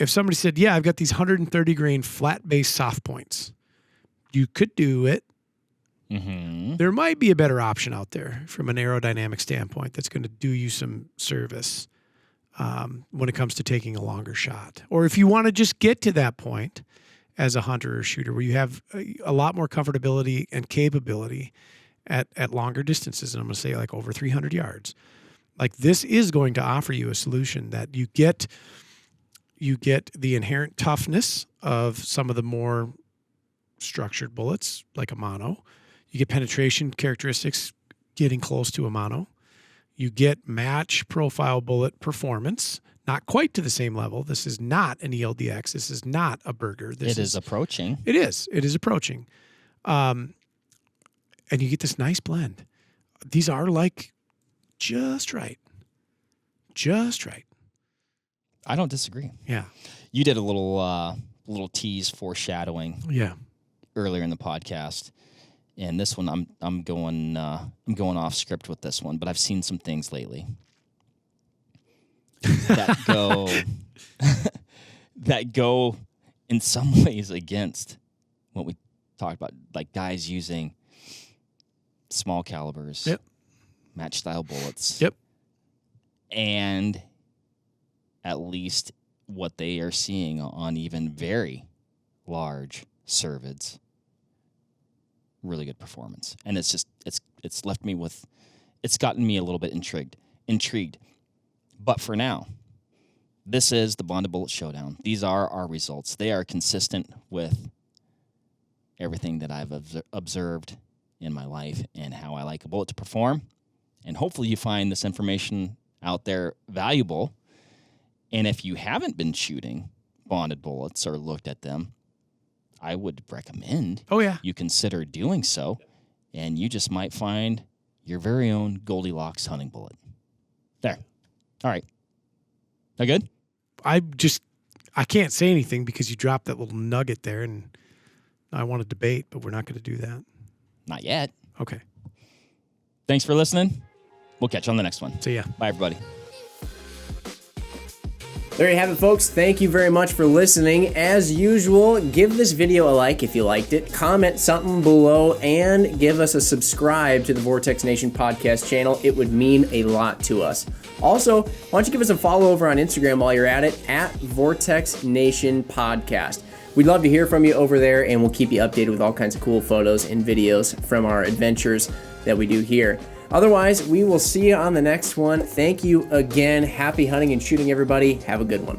If somebody said, yeah, I've got these 130 grain flat base soft points, you could do it. Mm-hmm. There might be a better option out there from an aerodynamic standpoint that's going to do you some service when it comes to taking a longer shot. Or if you want to just get to that point as a hunter or shooter where you have a lot more comfortability and capability at longer distances, and I'm going to say like over 300 yards, like, this is going to offer you a solution that you get the inherent toughness of some of the more structured bullets like a mono. You get penetration characteristics getting close to a mono. You get match profile bullet performance, not quite to the same level. This is not an ELDX. This is not a Berger. It is approaching. It is. It is approaching. And you get this nice blend. These are like just right. Just right. I don't disagree. Yeah. You did a little tease foreshadowing. Yeah. Earlier in the podcast. And this one, I'm going off script with this one, but I've seen some things lately that go in some ways against what we talked about, like guys using small calibers, yep, match style bullets, yep, and at least what they are seeing on even very large cervids. Really good performance, and it's left me with, it's gotten me a little bit intrigued. But for now, this is the Bonded Bullet Showdown. These are our results. They are consistent with everything that I've observed in my life and how I like a bullet to perform. And hopefully you find this information out there valuable. And if you haven't been shooting bonded bullets or looked at them, I would recommend you consider doing so, and you just might find your very own Goldilocks hunting bullet. There. All right. That good? I can't say anything because you dropped that little nugget there, and I want to debate, but we're not going to do that. Not yet. Okay. Thanks for listening. We'll catch you on the next one. See ya. Bye, everybody. There you have it, folks. Thank you very much for listening. As usual, give this video a like if you liked it, comment something below, and give us a subscribe to the Vortex Nation podcast channel. It would mean a lot to us. Also, why don't you give us a follow over on Instagram while you're at it, at Vortex Nation Podcast. We'd love to hear from you over there, and we'll keep you updated with all kinds of cool photos and videos from our adventures that we do here. Otherwise, we will see you on the next one. Thank you again. Happy hunting and shooting, everybody. Have a good one.